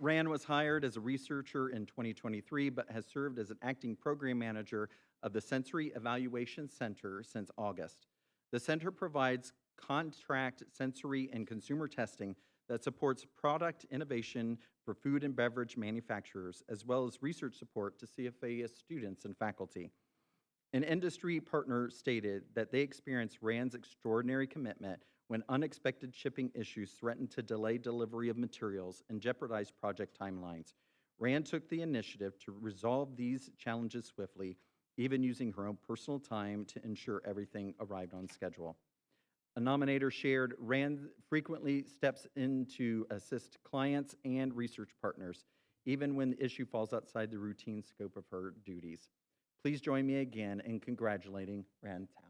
Rand was hired as a researcher in 2023, but has served as an acting program manager of the Sensory Evaluation Center since August. The center provides contract sensory and consumer testing that supports product innovation for food and beverage manufacturers, as well as research support to CFAES students and faculty. An industry partner stated that they experienced Rand's extraordinary commitment when unexpected shipping issues threatened to delay delivery of materials and jeopardize project timelines. Rand took the initiative to resolve these challenges swiftly, even using her own personal time to ensure everything arrived on schedule. A nominator shared, Rand frequently steps in to assist clients and research partners, even when the issue falls outside the routine scope of her duties. Please join me again in congratulating Rand Tao.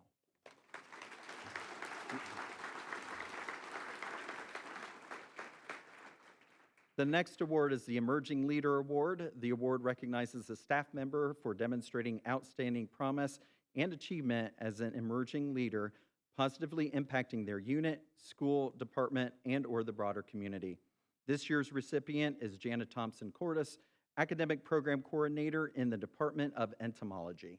The next award is the Emerging Leader Award. The award recognizes a staff member for demonstrating outstanding promise and achievement as an emerging leader, positively impacting their unit, school, department, and/or the broader community. This year's recipient is Jana Thompson-Cordes, Academic Program Coordinator in the Department of Entomology.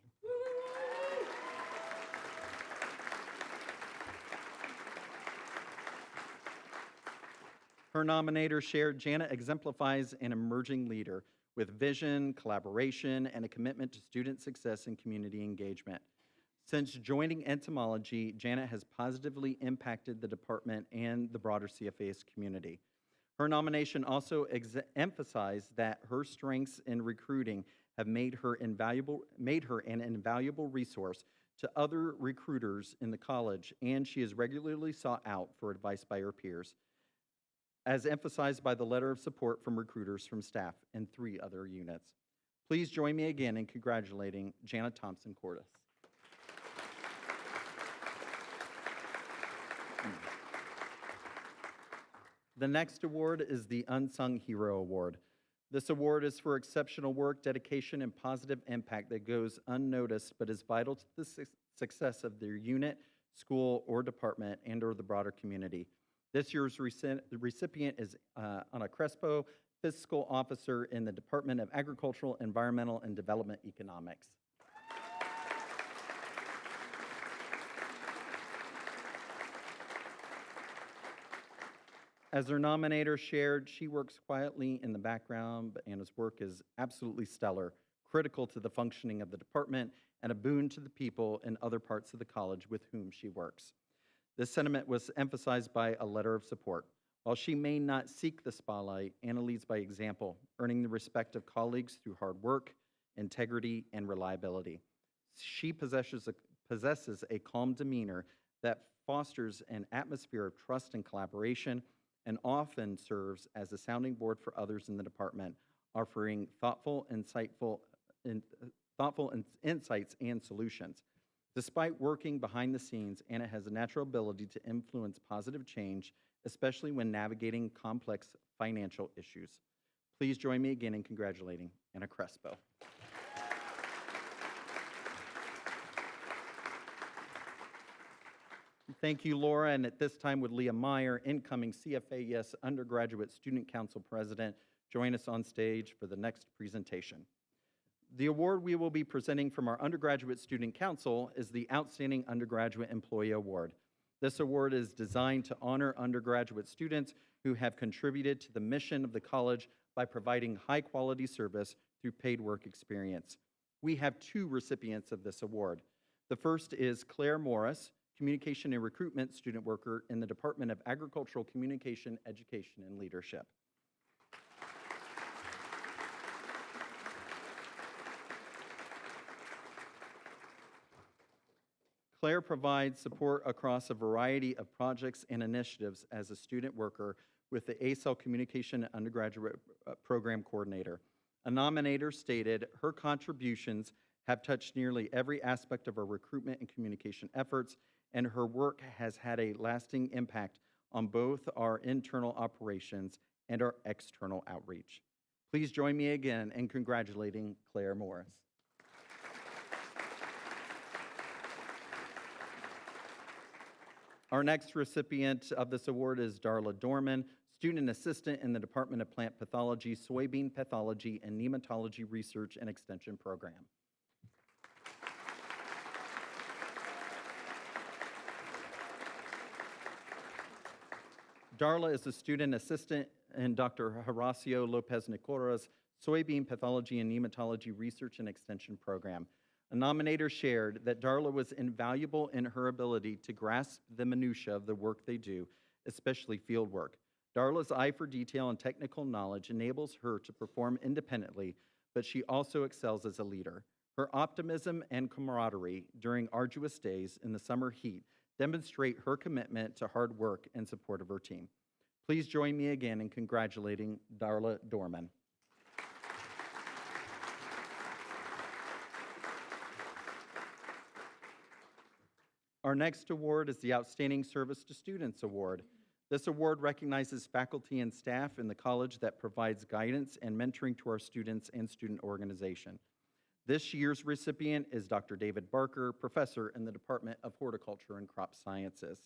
Her nominator shared, Jana exemplifies an emerging leader with vision, collaboration, and a commitment to student success and community engagement. Since joining entomology, Jana has positively impacted the department and the broader CFAES community. Her nomination also emphasized that her strengths in recruiting have made her an invaluable resource to other recruiters in the college, and she is regularly sought out for advice by her peers, as emphasized by the letter of support from recruiters from staff and 3 other units. Please join me again in congratulating Jana Thompson-Cordes. The next award is the Unsung Hero Award. This award is for exceptional work, dedication, and positive impact that goes unnoticed but is vital to the success of their unit, school, or department, and/or the broader community. This year's recipient is Ana Crespo, Fiscal Officer in the Department of Agricultural, Environmental, and Development Economics. As her nominator shared, she works quietly in the background, but Anna's work is absolutely stellar, critical to the functioning of the department, and a boon to the people in other parts of the college with whom she works. This sentiment was emphasized by a letter of support. While she may not seek the spotlight, Anna leads by example, earning the respect of colleagues through hard work, integrity, and reliability. She possesses a calm demeanor that fosters an atmosphere of trust and collaboration, and often serves as a sounding board for others in the department, offering thoughtful insights and solutions. Despite working behind the scenes, Anna has a natural ability to influence positive change, especially when navigating complex financial issues. Please join me again in congratulating Anna Crespo. Thank you, Laura. And at this time, would Leah Meyer, incoming CFAES Undergraduate Student Council President, join us on stage for the next presentation. The award we will be presenting from our Undergraduate Student Council is the Outstanding Undergraduate Employee Award. This award is designed to honor undergraduate students who have contributed to the mission of the college by providing high-quality service through paid work experience. We have 2 recipients of this award. The first is Claire Morris, Communication and Recruitment Student Worker in the Department of Agricultural Communication, Education, and Leadership. Claire provides support across a variety of projects and initiatives as a student worker with the ASL Communication Undergraduate Program Coordinator. A nominator stated, her contributions have touched nearly every aspect of our recruitment and communication efforts, and her work has had a lasting impact on both our internal operations and our external outreach. Please join me again in congratulating Claire Morris. Our next recipient of this award is Darla Dorman, Student Assistant in the Department of Plant Pathology, Soybean Pathology, and Nematology Research and Extension Program. Darla is a student assistant in Dr. Horacio Lopez Nicora's Soybean Pathology and Nematology Research and Extension Program. A nominator shared that Darla was invaluable in her ability to grasp the minutiae of the work they do, especially field work. Darla's eye for detail and technical knowledge enables her to perform independently, but she also excels as a leader. Her optimism and camaraderie during arduous days in the summer heat demonstrate her commitment to hard work and support of her team. Please join me again in congratulating Darla Dorman. Our next award is the Outstanding Service to Students Award. This award recognizes faculty and staff in the college that provides guidance and mentoring to our students and student organization. This year's recipient is Dr. David Barker, professor in the Department of Horticulture and Crop Sciences.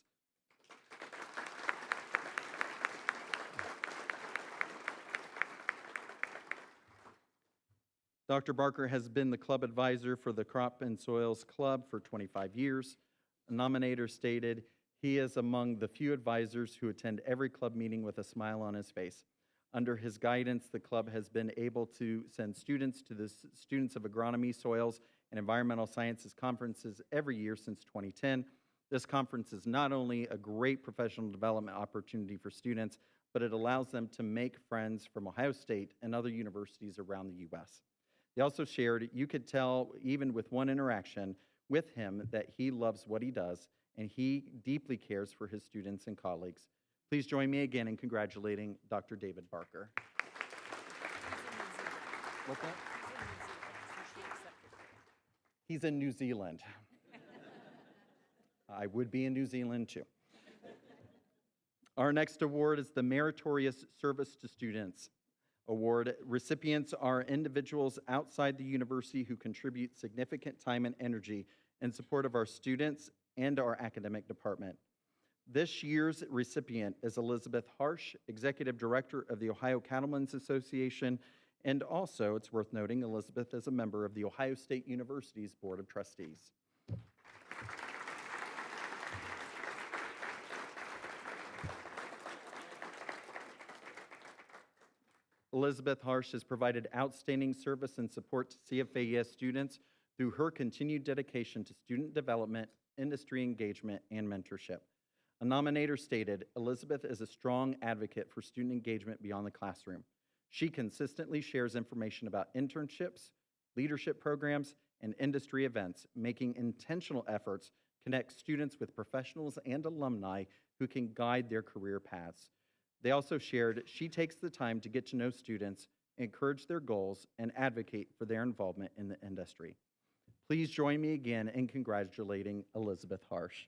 Dr. Barker has been the club advisor for the Crop and Soils Club for 25 years. A nominator stated, "He is among the few advisors who attend every club meeting with a smile on his face. Under his guidance, the club has been able to send students to the Students of Agronomy, Soils, and Environmental Sciences conferences every year since 2010. This conference is not only a great professional development opportunity for students, but it allows them to make friends from Ohio State and other universities around the U.S. They also shared, you could tell even with one interaction with him that he loves what he does and he deeply cares for his students and colleagues. Please join me again in congratulating Dr. David Barker. What's that? He's in New Zealand. I would be in New Zealand too. Our next award is the Meritorious Service to Students Award. Recipients are individuals outside the university who contribute significant time and energy in support of our students and our academic department. This year's recipient is Elizabeth Harsh, Executive Director of the Ohio Cattlemen's Association, and also, it's worth noting, Elizabeth is a member of the Ohio State University's Board of Trustees. Elizabeth Harsh has provided outstanding service and support to CFAES students through her continued dedication to student development, industry engagement, and mentorship. A nominator stated, Elizabeth is a strong advocate for student engagement beyond the classroom. She consistently shares information about internships, leadership programs, and industry events, making intentional efforts connect students with professionals and alumni who can guide their career paths. They also shared she takes the time to get to know students, encourage their goals, and advocate for their involvement in the industry. Please join me again in congratulating Elizabeth Harsh.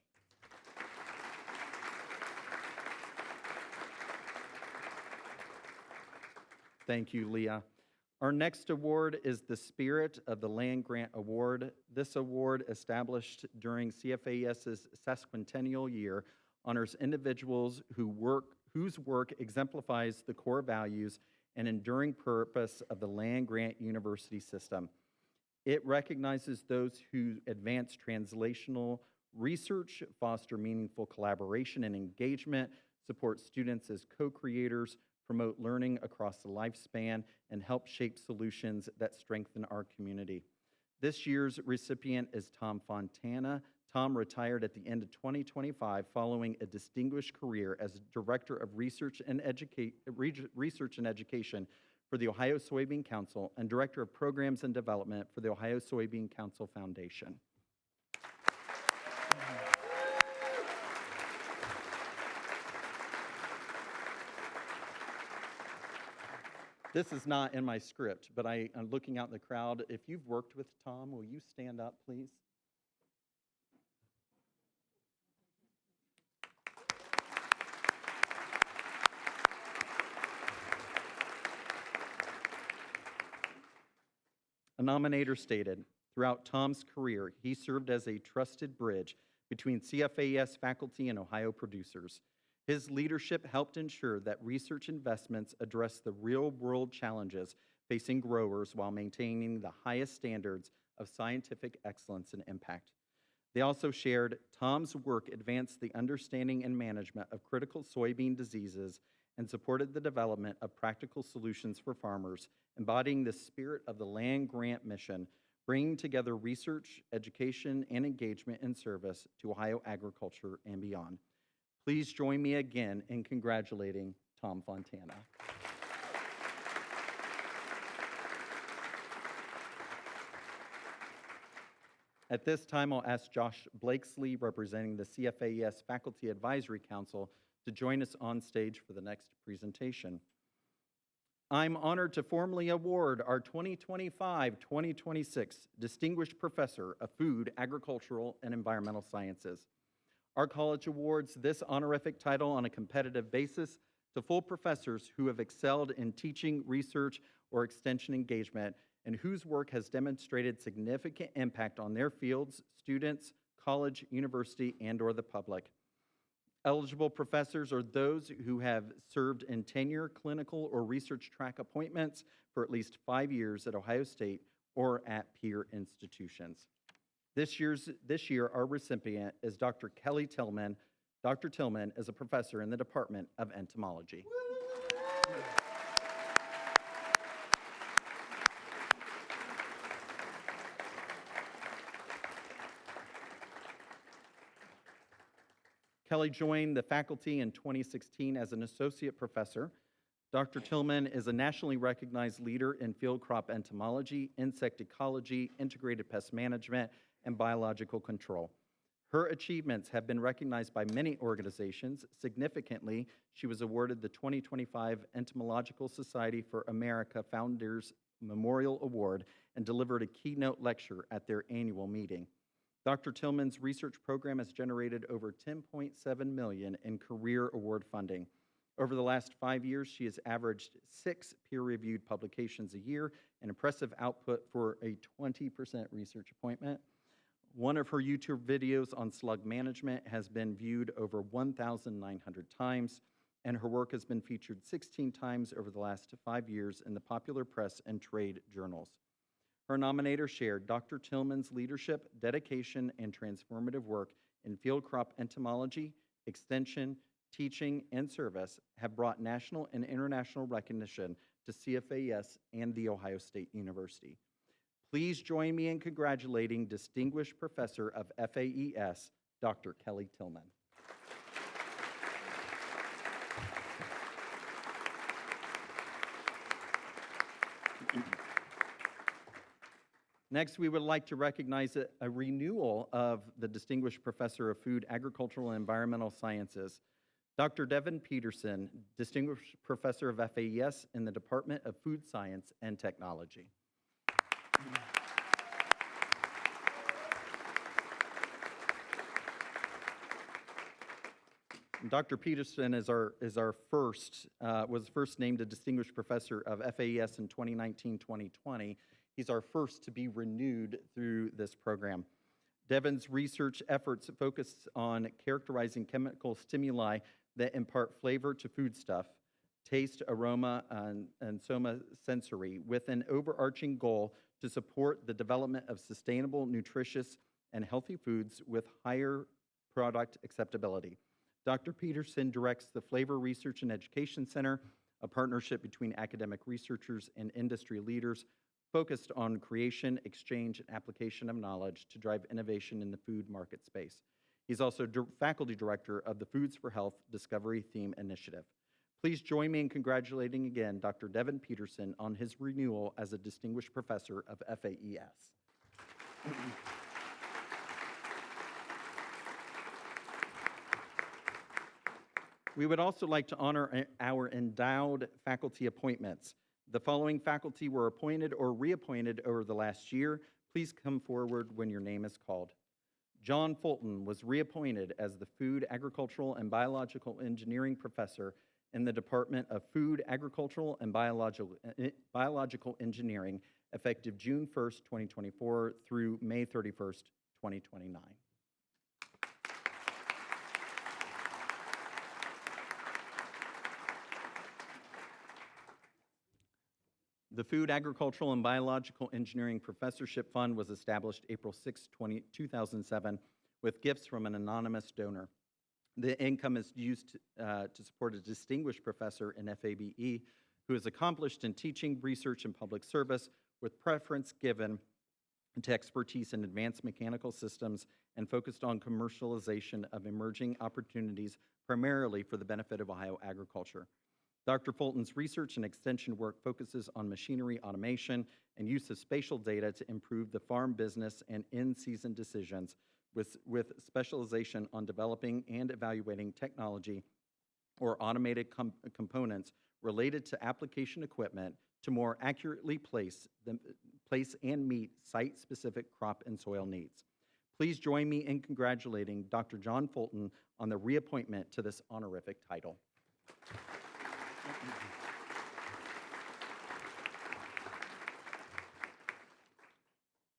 Thank you, Leah. Our next award is the Spirit of the Land Grant Award. This award, established during CFAES's sesquicentennial year, honors individuals whose work exemplifies the core values and enduring purpose of the land-grant university system. It recognizes those who advance translational research, foster meaningful collaboration and engagement, support students as co-creators, promote learning across the lifespan, and help shape solutions that strengthen our community. This year's recipient is Tom Fontana. Tom retired at the end of 2025 following a distinguished career as Director of Research and Education for the Ohio Soybean Council and Director of Programs and Development for the Ohio Soybean Council Foundation. This is not in my script, but I'm looking out in the crowd. If you've worked with Tom, will you stand up, please? nominator stated, throughout Tom's career, he served as a trusted bridge between CFAES faculty and Ohio producers. His leadership helped ensure that research investments address the real-world challenges facing growers while maintaining the highest standards of scientific excellence and impact. They also shared Tom's work advanced the understanding and management of critical soybean diseases and supported the development of practical solutions for farmers, embodying the spirit of the land grant mission, bringing together research, education, and engagement in service to Ohio agriculture and beyond. Please join me again in congratulating Tom Fontana. At this time, I'll ask Josh Blakesley, representing the CFAES Faculty Advisory Council, to join us on stage for the next presentation. I'm honored to formally award our 2025-2026 Distinguished Professor of Food, Agricultural, and Environmental Sciences. Our college awards this honorific title on a competitive basis to full professors who have excelled in teaching, research, or extension engagement, and whose work has demonstrated significant impact on their fields, students, college, university, and/or the public. Eligible professors are those who have served in tenure, clinical, or research track appointments for at least 5 years at Ohio State or at peer institutions. This year, our recipient is Dr. Kelly Tillman. Dr. Tillman is a professor in the Department of Entomology. Kelly joined the faculty in 2016 as an associate professor. Dr. Tillman is a nationally recognized leader in field crop entomology, insect ecology, integrated pest management, and biological control. Her achievements have been recognized by many organizations. Significantly, she was awarded the 2025 Entomological Society for America Founders Memorial Award and delivered a keynote lecture at their annual meeting. Dr. Tillman's research program has generated over $10.7 million in career award funding. Over the last 5 years, she has averaged 6 peer-reviewed publications a year, an impressive output for a 20% research appointment. One of her YouTube videos on slug management has been viewed over 1,900 times, and her work has been featured 16 times over the last 5 years in the popular press and trade journals. Her nominator shared Dr. Tillman's leadership, dedication, and transformative work in field crop entomology, extension, teaching, and service have brought national and international recognition to CFAES and The Ohio State University. Please join me in congratulating Distinguished Professor of FAES, Dr. Kelly Tillman. Next, we would like to recognize a renewal of the Distinguished Professor of Food, Agricultural, and Environmental Sciences, Dr. Devin Peterson, Distinguished Professor of FAES in the Department of Food Science and Technology. Dr. Peterson was first named a Distinguished Professor of FAES in 2019-2020. He's our first to be renewed through this program. Devin's research efforts focus on characterizing chemical stimuli that impart flavor to foodstuff, taste, aroma, and soma sensory, with an overarching goal to support the development of sustainable, nutritious, and healthy foods with higher product acceptability. Dr. Peterson directs the Flavor Research and Education Center, a partnership between academic researchers and industry leaders focused on creation, exchange, and application of knowledge to drive innovation in the food market space. He's also faculty director of the Foods for Health Discovery Theme Initiative. Please join me in congratulating again Dr. Devin Peterson on his renewal as a Distinguished Professor of FAES. We would also like to honor our endowed faculty appointments. The following faculty were appointed or reappointed over the last year. Please come forward when your name is called. John Fulton was reappointed as the Food, Agricultural, and Biological Engineering Professor in the Department of Food, Agricultural, and Biological Engineering effective June 1st, 2024 through May 31st, 2029. The Food, Agricultural, and Biological Engineering Professorship Fund was established April 6, 2007, with gifts from an anonymous donor. The income is used to support a distinguished professor in FABE who is accomplished in teaching, research, and public service, with preference given to expertise in advanced mechanical systems and focused on commercialization of emerging opportunities, primarily for the benefit of Ohio agriculture. Dr. Fulton's research and extension work focuses on machinery automation and use of spatial data to improve the farm business and in-season decisions, with specialization on developing and evaluating technology or automated components related to application equipment to more accurately place and meet site-specific crop and soil needs. Please join me in congratulating Dr. John Fulton on the reappointment to this honorific title.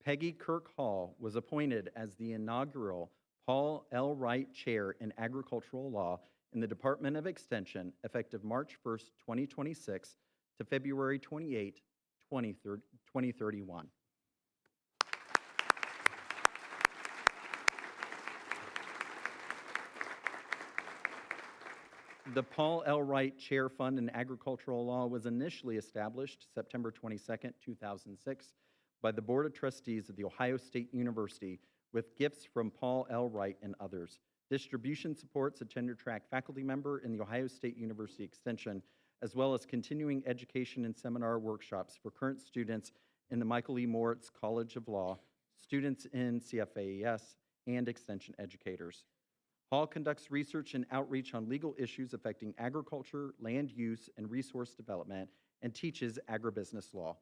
Peggy Kirk Hall was appointed as the inaugural Paul L. Wright Chair in Agricultural Law in the Department of Extension, effective March 1st, 2026 to February 28, 2031. The Paul L. Wright Chair Fund in Agricultural Law was initially established September 22nd, 2006 by the Board of Trustees of The Ohio State University with gifts from Paul L. Wright and others. Distribution supports a tenure-track faculty member in The Ohio State University Extension, as well as continuing education and seminar workshops for current students in the Michael E. Moritz College of Law, students in CFAES, and extension educators. Hall conducts research and outreach on legal issues affecting agriculture, land use, and resource development, and teaches agribusiness law.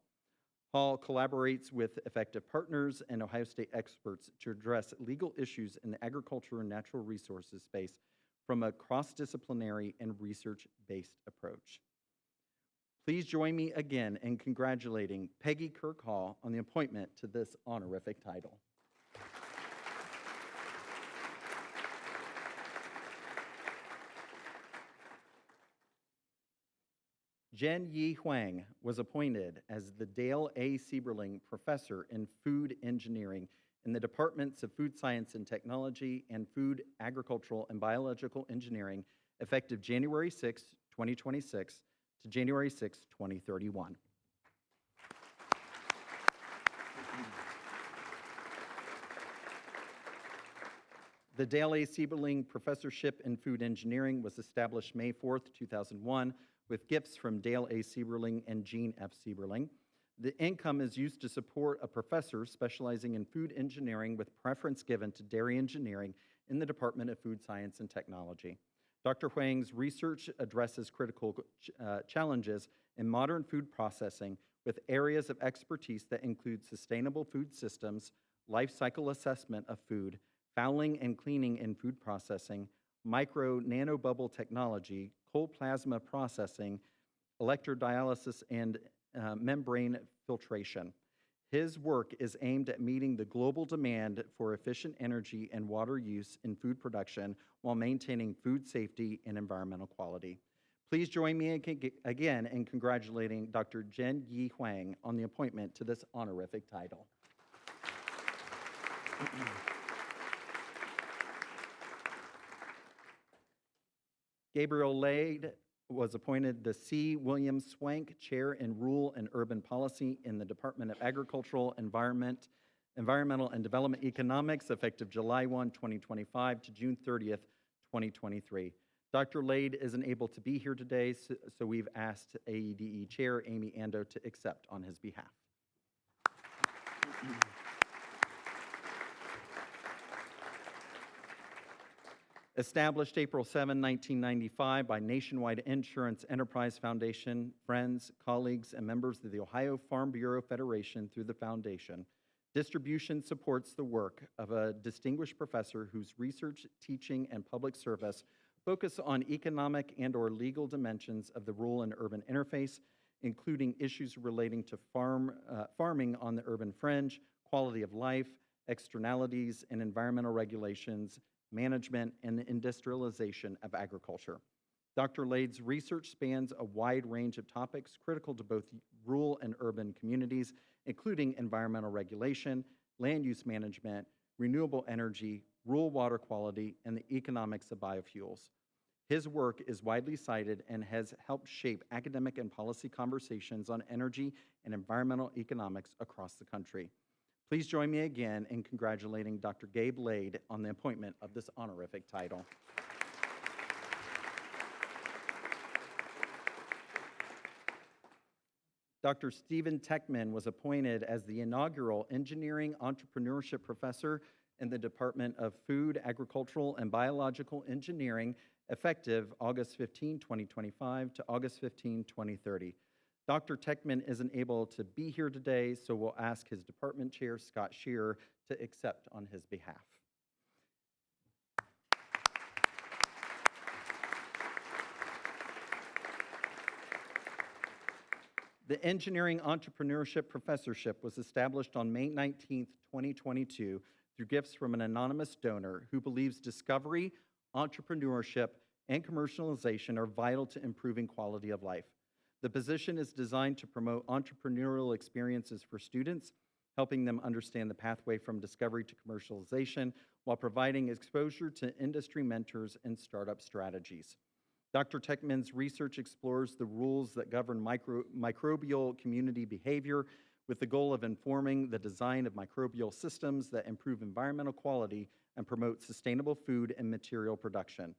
Hall collaborates with effective partners and Ohio State experts to address legal issues in the agriculture and natural resources space from a cross-disciplinary and research-based approach. Please join me again in congratulating Peggy Kirk Hall on the appointment to this honorific title. Jen Yi Huang was appointed as the Dale A. Sieberling Professor in Food Engineering in the Departments of Food Science and Technology and Food, Agricultural, and Biological Engineering, effective January 6, 2026 to January 6, 2031. The Dale A. Sieberling Professorship in Food Engineering was established May 4th, 2001, with gifts from Dale A. Sieberling and Jean F. Sieberling. The income is used to support a professor specializing in food engineering with preference given to dairy engineering in the Department of Food Science and Technology. Dr. Huang's research addresses critical challenges in modern food processing with areas of expertise that include sustainable food systems, life cycle assessment of food, fouling and cleaning in food processing, micro nanobubble technology, cold plasma processing, electrodialysis, and membrane filtration. His work is aimed at meeting the global demand for efficient energy and water use in food production while maintaining food safety and environmental quality. Please join me again in congratulating Dr. Jen Yi Huang on the appointment to this honorific title. Gabriel Lade was appointed the C. William Swank Chair in Rural and Urban Policy in the Department of Agricultural, Environmental and Development Economics, effective July 1, 2025 to June 30th, 2023. Dr. Lade isn't able to be here today, so we've asked AEDE Chair Amy Ando to accept on his behalf. Established April 7, 1995 by Nationwide Insurance Enterprise Foundation, friends, colleagues, and members of the Ohio Farm Bureau Federation through the foundation, distribution supports the work of a distinguished professor whose research, teaching, and public service focus on economic and/or legal dimensions of the rural and urban interface, including issues relating to farming on the urban fringe, quality of life, externalities and environmental regulations, management, and the industrialization of agriculture. Dr. Lade's research spans a wide range of topics critical to both rural and urban communities, including environmental regulation, land use management, renewable energy, rural water quality, and the economics of biofuels. His work is widely cited and has helped shape academic and policy conversations on energy and environmental economics across the country. Please join me again in congratulating Dr. Gabe Lade on the appointment of this honorific title. Dr. Stephen Techman was appointed as the inaugural Engineering Entrepreneurship Professor in the Department of Food, Agricultural, and Biological Engineering, effective August 15, 2025 to August 15, 2030. Dr. Techman isn't able to be here today, so we'll ask his department chair, Scott Shearer, to accept on his behalf. The Engineering Entrepreneurship Professorship was established on May 19, 2022, through gifts from an anonymous donor who believes discovery, entrepreneurship, and commercialization are vital to improving quality of life. The position is designed to promote entrepreneurial experiences for students, helping them understand the pathway from discovery to commercialization, while providing exposure to industry mentors and startup strategies. Dr. Techman's research explores the rules that govern microbial community behavior with the goal of informing the design of microbial systems that improve environmental quality and promote sustainable food and material production.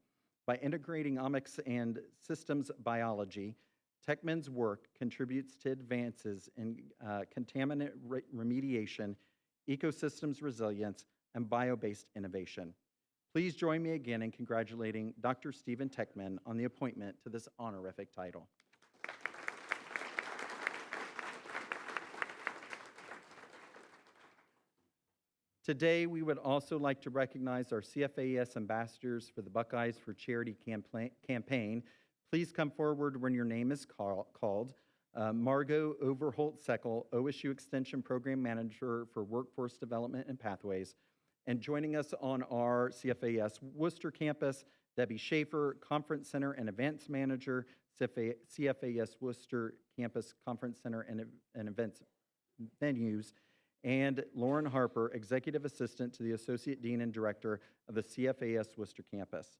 By integrating omics and systems biology, Techman's work contributes to advances in contaminant remediation, ecosystems resilience, and bio-based innovation. Please join me again in congratulating Dr. Stephen Techman on the appointment to this honorific title. Today, we would also like to recognize our CFAES ambassadors for the Buckeyes for Charity campaign. Please come forward when your name is called. Margot Overholt-Seckel, OSU Extension Program Manager for Workforce Development and Pathways. And joining us on our CFAES Worcester campus, Debbie Schaefer, Conference Center and Events Manager, CFAES Worcester Campus Conference Center and Events Venues, and Lauren Harper, Executive Assistant to the Associate Dean and Director of the CFAES Worcester campus.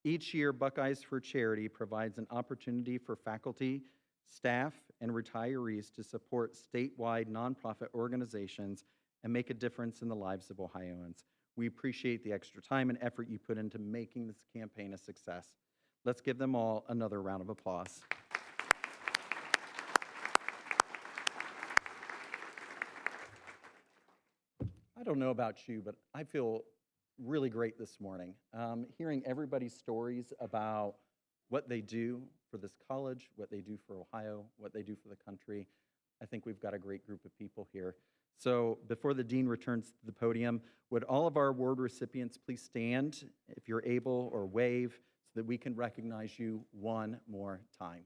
Each year, Buckeyes for Charity provides an opportunity for faculty, staff, and retirees to support statewide nonprofit organizations and make a difference in the lives of Ohioans. We appreciate the extra time and effort you put into making this campaign a success. Let's give them all another round of applause. I don't know about you, but I feel really great this morning. Hearing everybody's stories about what they do for this college, what they do for Ohio, what they do for the country. I think we've got a great group of people here. So before the dean returns to the podium, would all of our award recipients please stand, if you're able, or wave, so that we can recognize you one more time.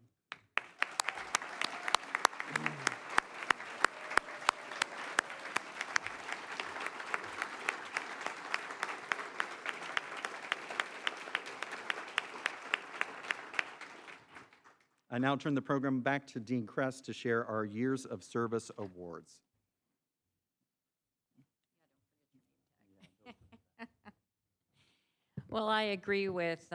I now turn the program back to Dean Kress to share our Years of Service Awards. Well, I agree with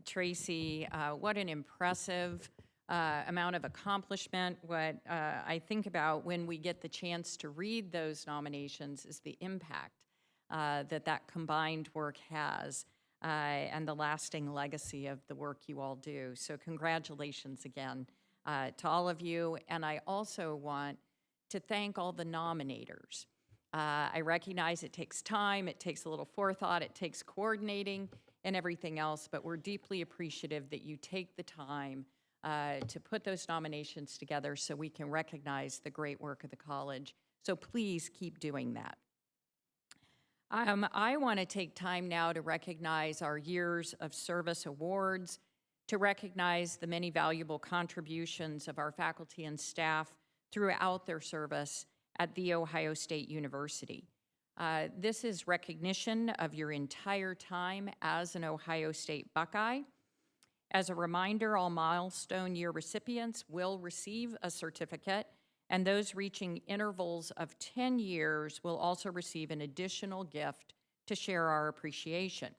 Tracy. What an impressive amount of accomplishment. What I think about when we get the chance to read those nominations is the impact that combined work has. And the lasting legacy of the work you all do. So congratulations again to all of you. And I also want to thank all the nominators. I recognize it takes time, it takes a little forethought, it takes coordinating and everything else, but we're deeply appreciative that you take the time to put those nominations together so we can recognize the great work of the college. So please keep doing that. I want to take time now to recognize our Years of Service awards, to recognize the many valuable contributions of our faculty and staff throughout their service at The Ohio State University. This is recognition of your entire time as an Ohio State Buckeye. As a reminder, all milestone year recipients will receive a certificate, and those reaching intervals of 10 years will also receive an additional gift to share our appreciation.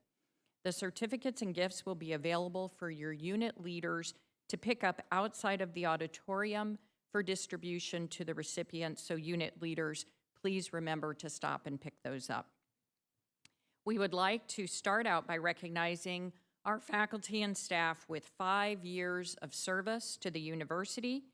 The certificates and gifts will be available for your unit leaders to pick up outside of the auditorium for distribution to the recipients, so unit leaders, please remember to stop and pick those up. We would like to start out by recognizing our faculty and staff with 5 years of service to the university.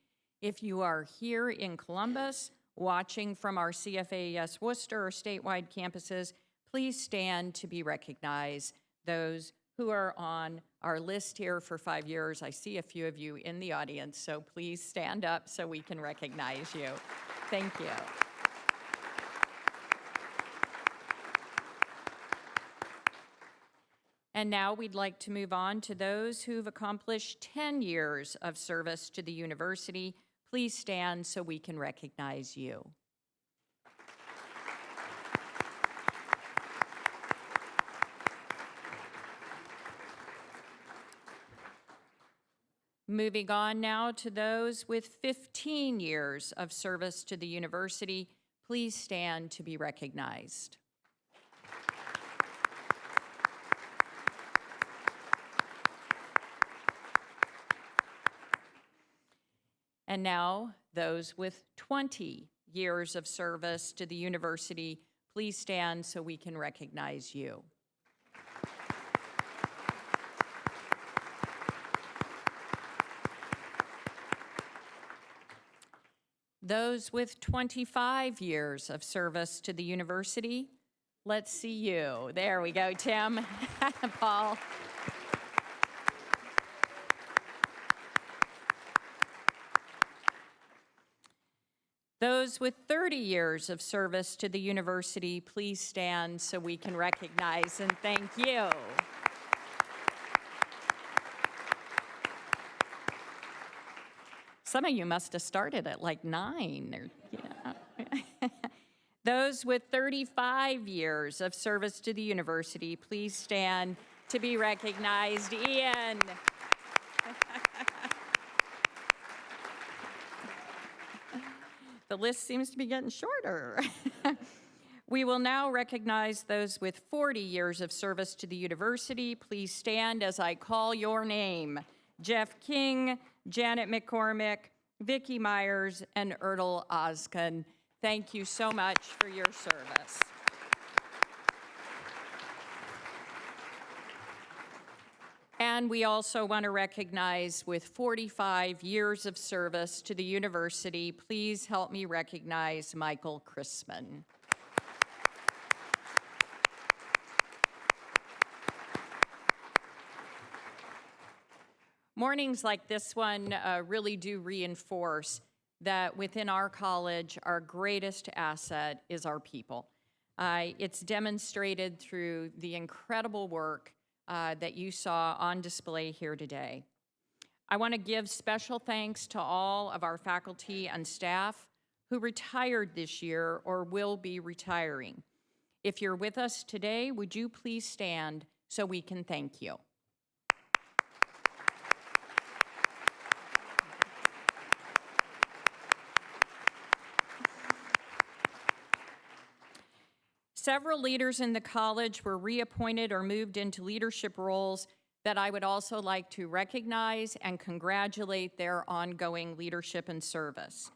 If you are here in Columbus, watching from our CFAES Worcester or statewide campuses, please stand to be recognized. Those who are on our list here for 5 years, I see a few of you in the audience, so please stand up so we can recognize you. Thank you. And now we'd like to move on to those who've accomplished 10 years of service to the university. Please stand so we can recognize you. Moving on now to those with 15 years of service to the university. Please stand to be recognized. And now, those with 20 years of service to the university, please stand so we can recognize you. Those with 25 years of service to the university, let's see you. There we go, Tim, Paul. Those with 30 years of service to the university, please stand so we can recognize and thank you. Some of you must have started at like 9. Or, yeah. Those with 35 years of service to the university, please stand to be recognized. Ian. The list seems to be getting shorter. We will now recognize those with 40 years of service to the university. Please stand as I call your name. Jeff King, Janet McCormick, Vicki Myers, and Ertl Oskin. Thank you so much for your service. And we also want to recognize with 45 years of service to the university, please help me recognize Michael Chrisman. Mornings like this one really do reinforce that within our college, our greatest asset is our people. It's demonstrated through the incredible work that you saw on display here today. I want to give special thanks to all of our faculty and staff who retired this year or will be retiring. If you're with us today, would you please stand so we can thank you? Several leaders in the college were reappointed or moved into leadership roles that I would also like to recognize and congratulate their ongoing leadership and service.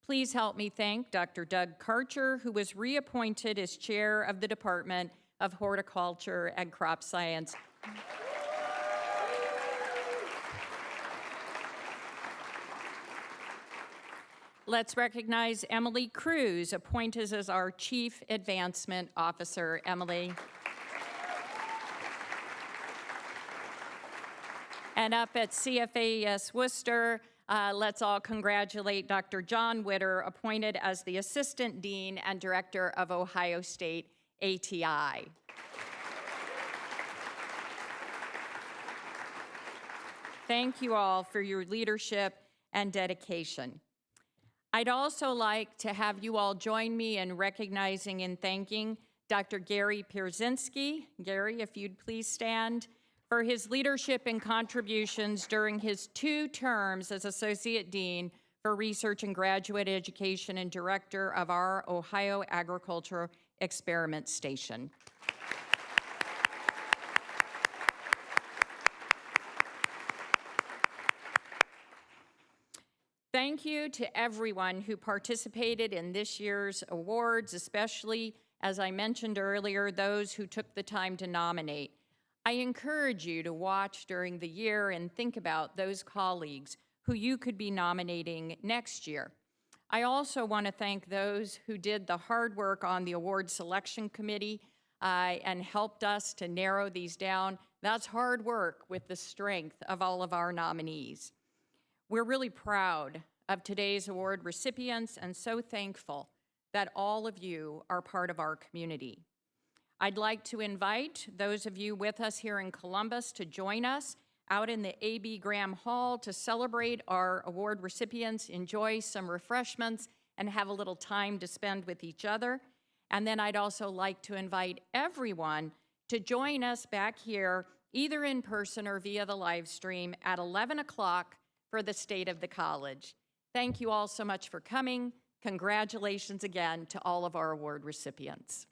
Please help me thank Dr. Doug Karcher, who was reappointed as chair of the Department of Horticulture and Crop Science. Let's recognize Emily Cruz, appointed as our Chief Advancement Officer. Emily. And up at CFAES Worcester, let's all congratulate Dr. John Witter, appointed as the Assistant Dean and Director of Ohio State ATI. Thank you all for your leadership and dedication. I'd also like to have you all join me in recognizing and thanking Dr. Gary Pierzynski. Gary, if you'd please stand, for his leadership and contributions during his 2 terms as Associate Dean for Research and Graduate Education and Director of our Ohio Agricultural Experiment Station. Thank you to everyone who participated in this year's awards, especially, as I mentioned earlier, those who took the time to nominate. I encourage you to watch during the year and think about those colleagues who you could be nominating next year. I also want to thank those who did the hard work on the award selection committee and helped us to narrow these down. That's hard work with the strength of all of our nominees. We're really proud of today's award recipients and so thankful that all of you are part of our community. I'd like to invite those of you with us here in Columbus to join us out in the A.B. Graham Hall to celebrate our award recipients, enjoy some refreshments, and have a little time to spend with each other. And then I'd also like to invite everyone to join us back here, either in person or via the live stream at 11 o'clock for the State of the College. Thank you all so much for coming. Congratulations again to all of our award recipients.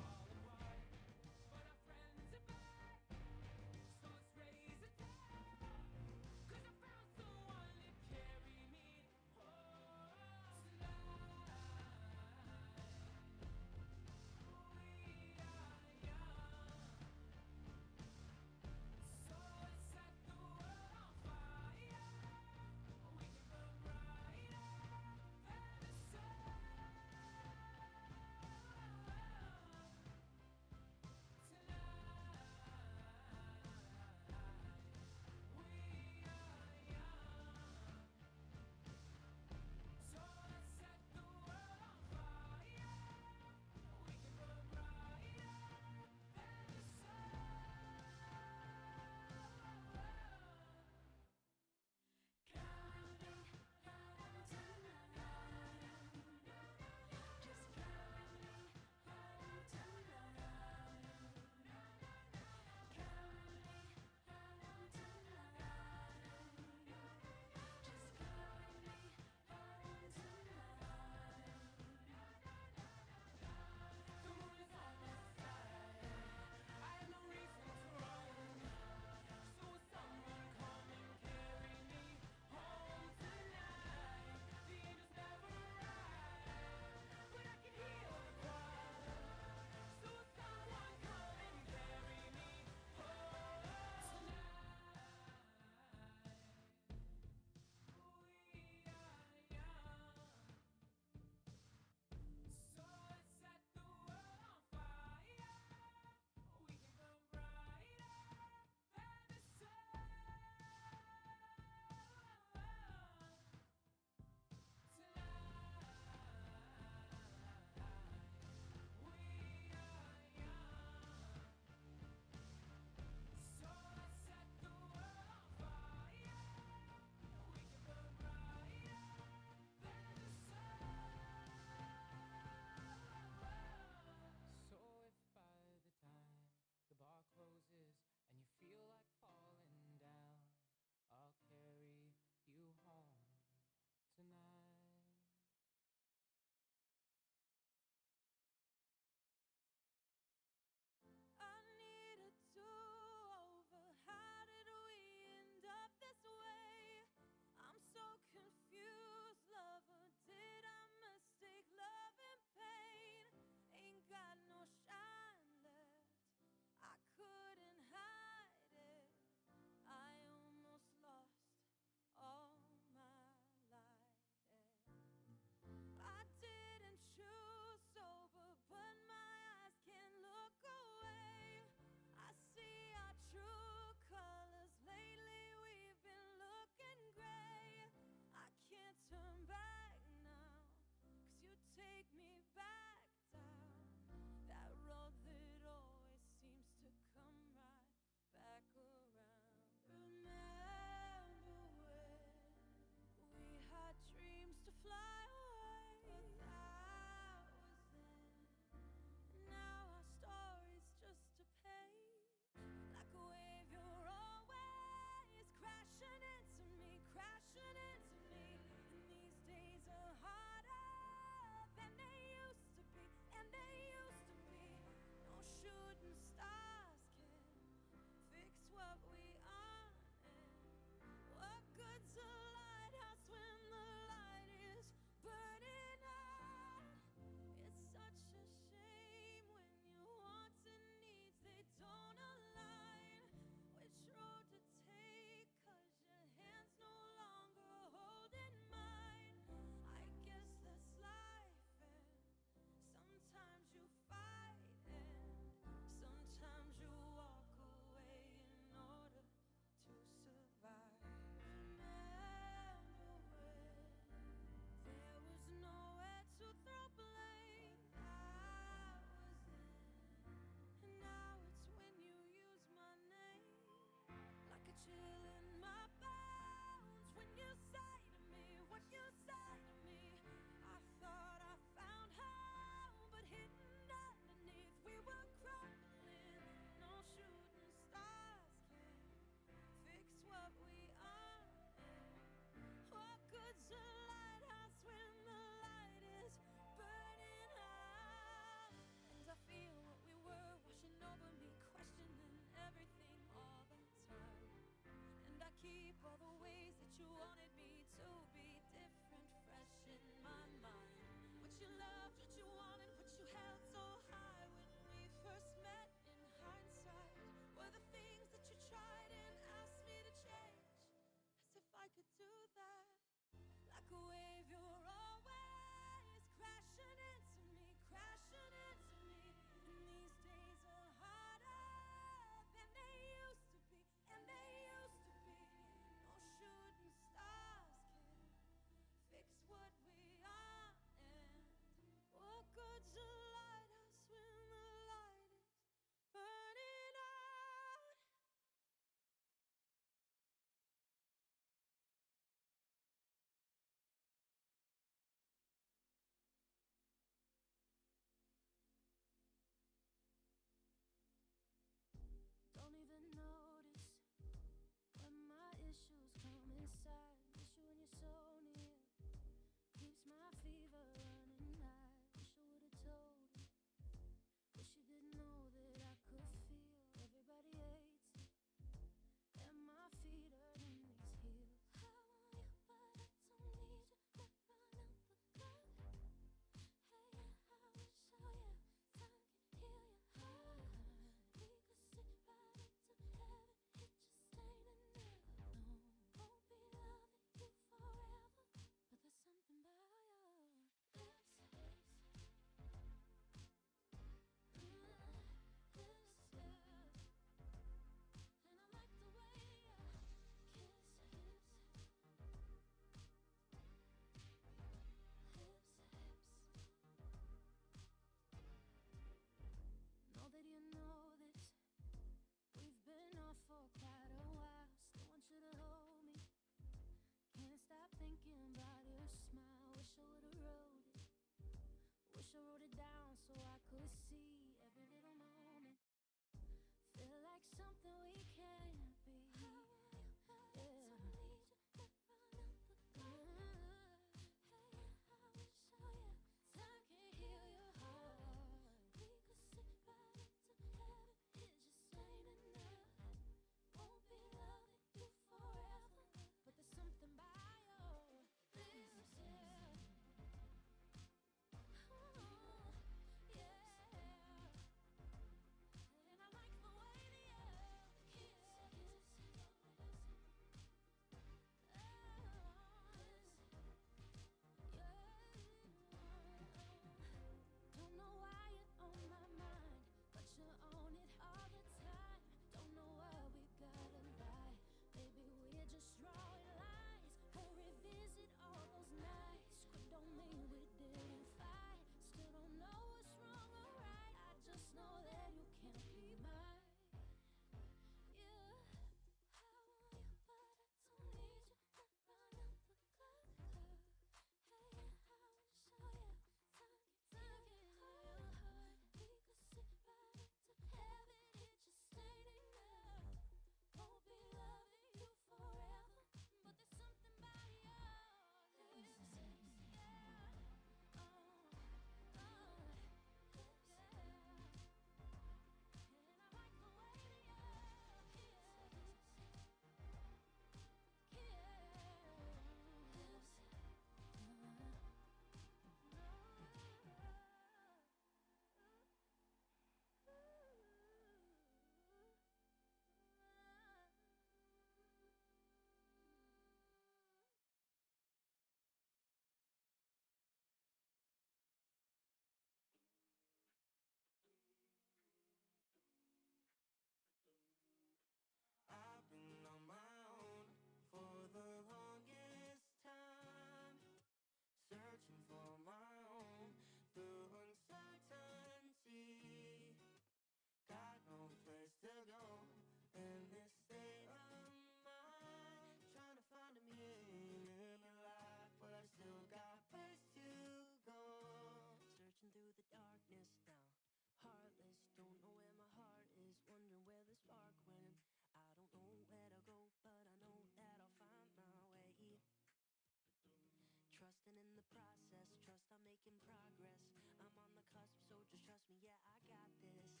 process. Trust I'm making progress. I'm on the cusp, so just trust me, yeah, I got this.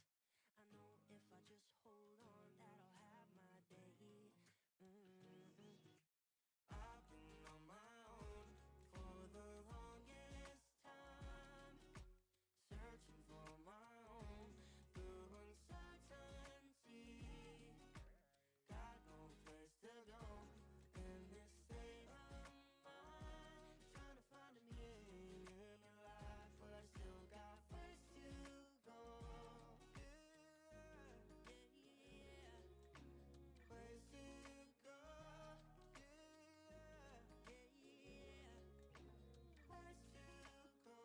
I know if I just hold on that I'll have my day. I've been on my own for the longest time, searching for my own through uncertainty. Got no place to go in this state of mind, trying to find a meaning in my life, but I still got ways to go. Yeah. Ways to go. Yeah. Ways to go.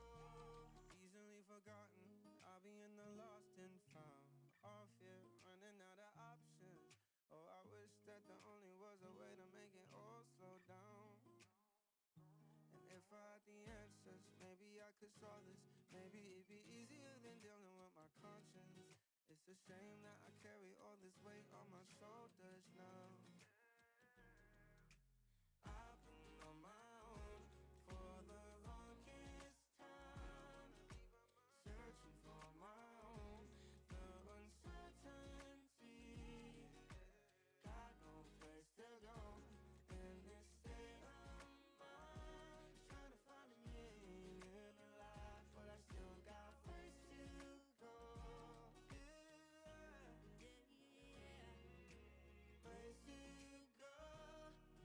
Easily forgotten, I'll be in the lost and found. Off here, running out of options. Oh, I wish that there only was a way to make it all slow down. And if I had the answers, maybe I could solve this. Maybe it'd be easier than dealing with my conscience. It's a shame that I carry all this weight on my shoulders now. I've been on my own for the longest time, searching for my own, the uncertainty. Got no place to go in this state of mind, trying to find a meaning in my life, but I still got ways to go. Yeah. Ways to go.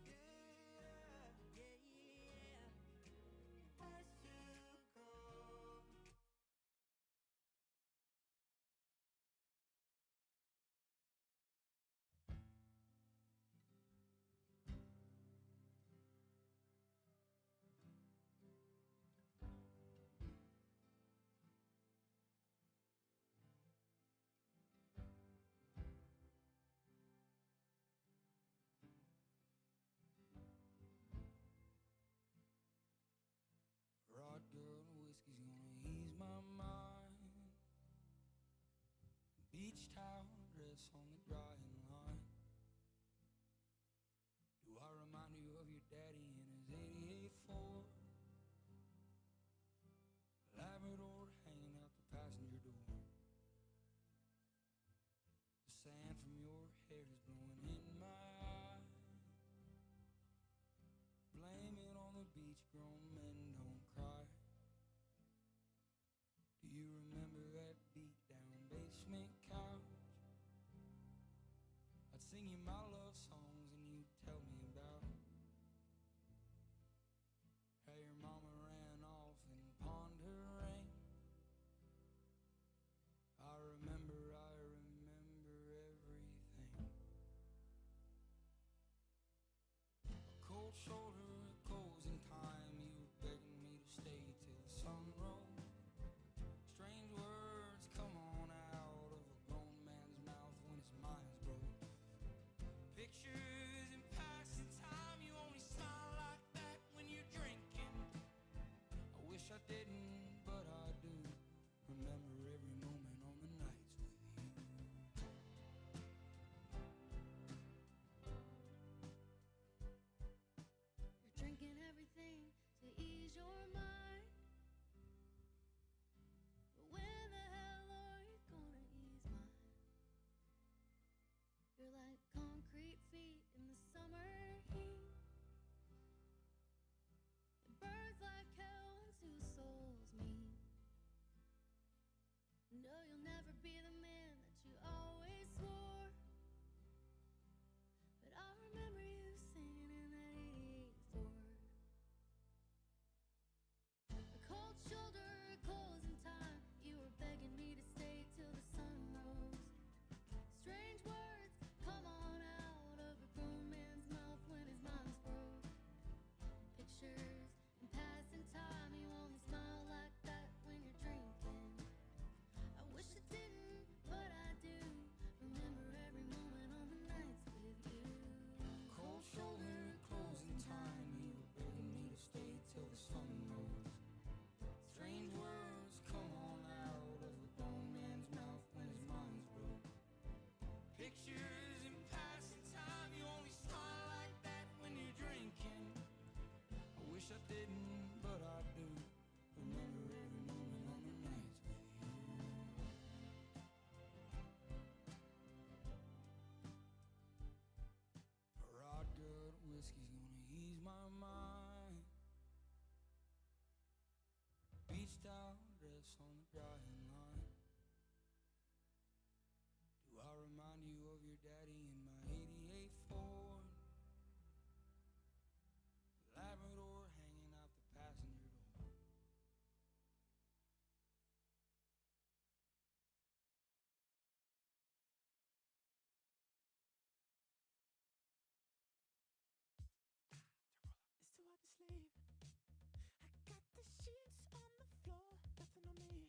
Yeah. Ways to go. Rod girl and whiskey's gonna ease my mind. Beach towel dress on the drying line. Do I remind you of your daddy in his 88 Ford? Labrador hanging out the passenger door. The sand from your hair is blowing in my eyes. Blame it on the beach, grown men don't cry. Do you remember that beat down basement couch? I'd sing you my love songs and you'd tell me about how your mama ran off and pawned her ring. I remember everything. Cold shoulder, closing time. You were begging me to stay till the sun rose. Strange words come on out of a grown man's mouth when his mind's broke. Pictures in passing time. You only smile like that when you're drinking. I wish I didn't, but I do. Remember every moment on the nights with you. Drinking everything to ease your mind. But when the hell are you gonna ease mine? You're like concrete feet in the summer heat. It burns like hell when two souls meet. No, you'll never be the man that you always swore. But I remember you singing in that 88 Ford. A cold shoulder, closing time. You were begging me to stay till the sun rose. Strange words come on out of a grown man's mouth when his mind's broke. Pictures in passing time. You only smile like that when you're drinking. I wish I didn't, mind. Beach towel dress on the drying line. Do I remind you of your daddy in my '88 Ford? Labrador hanging out the passenger door. It's too hard to sleep. I got the sheets on the floor, nothing on me.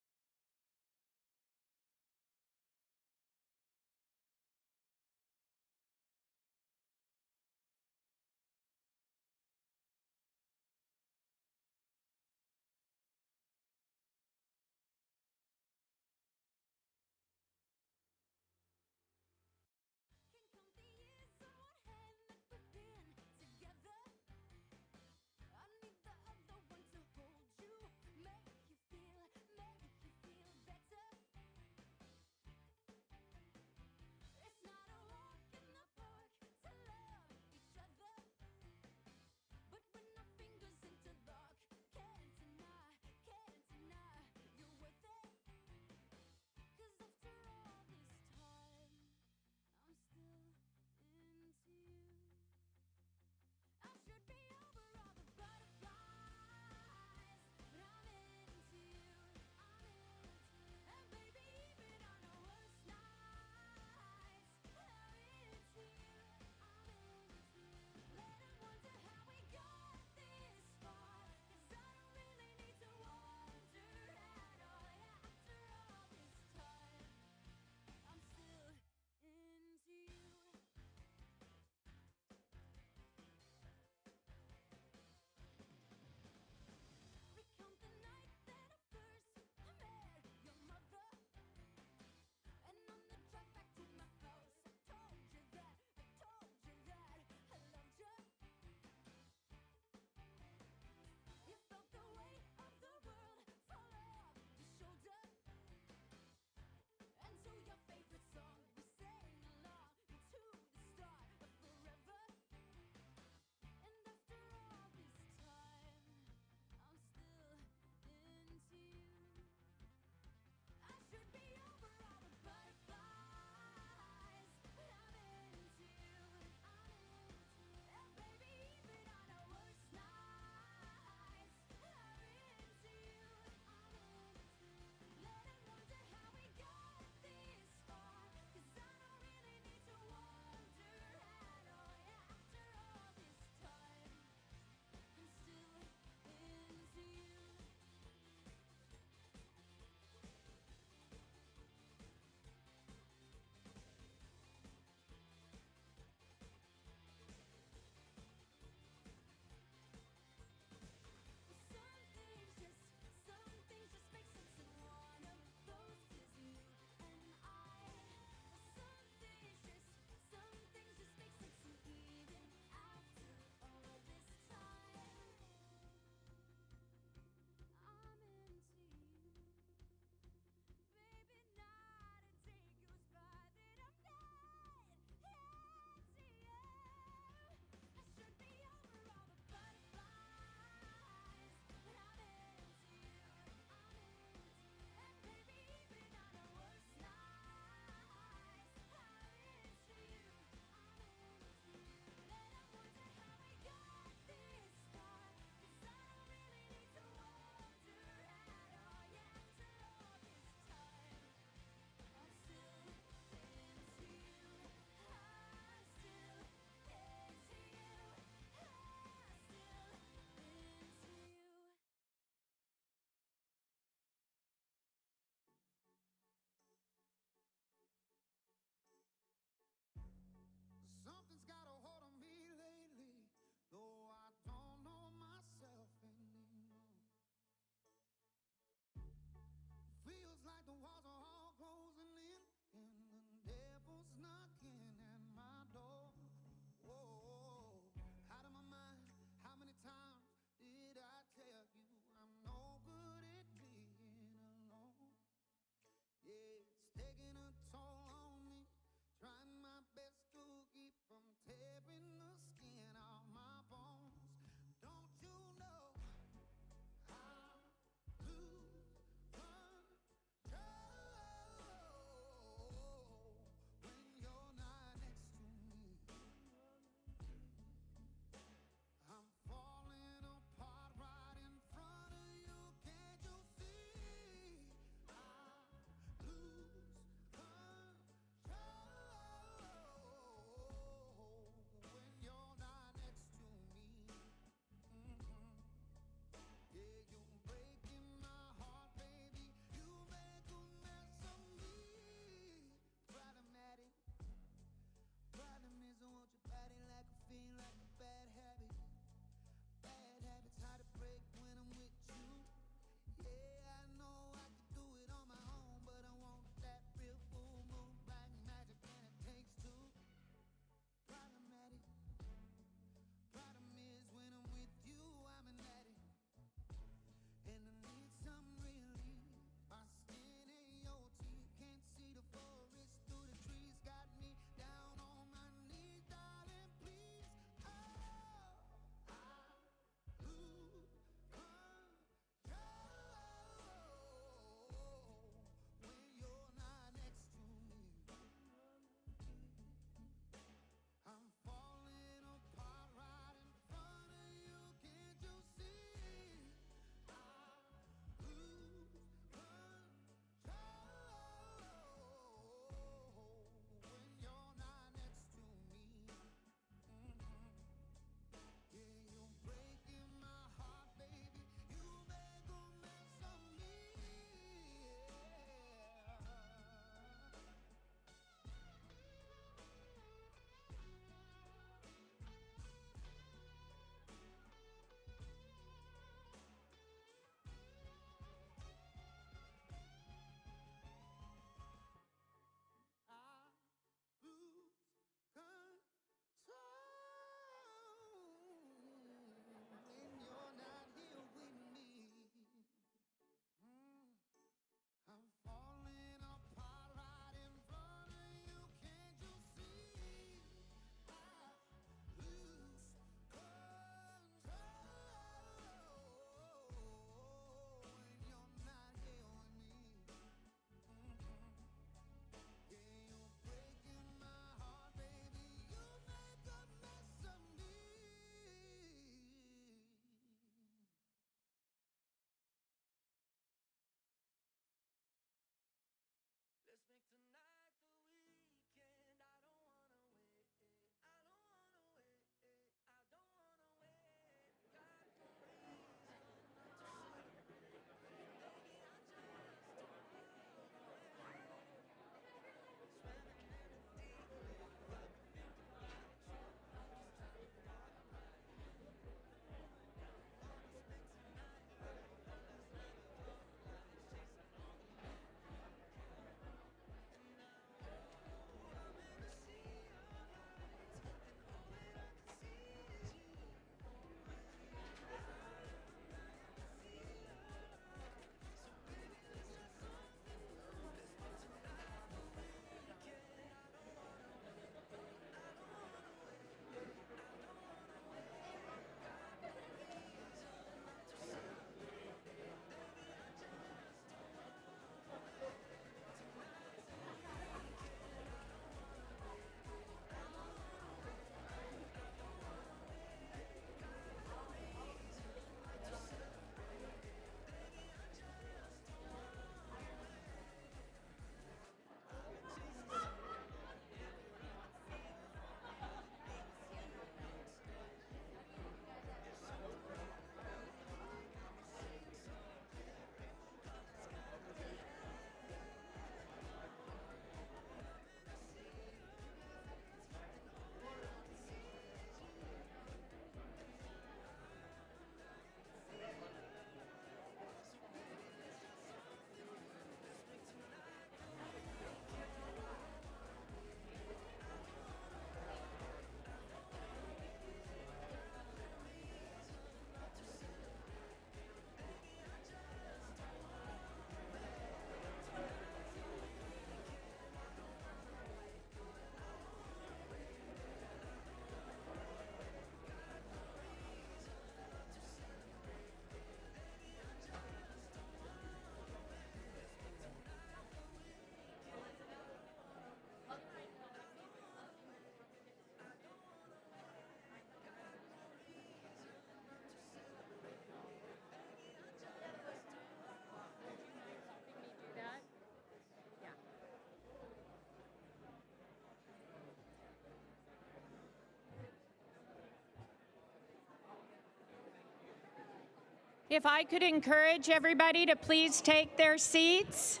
If I could encourage everybody to please take their seats.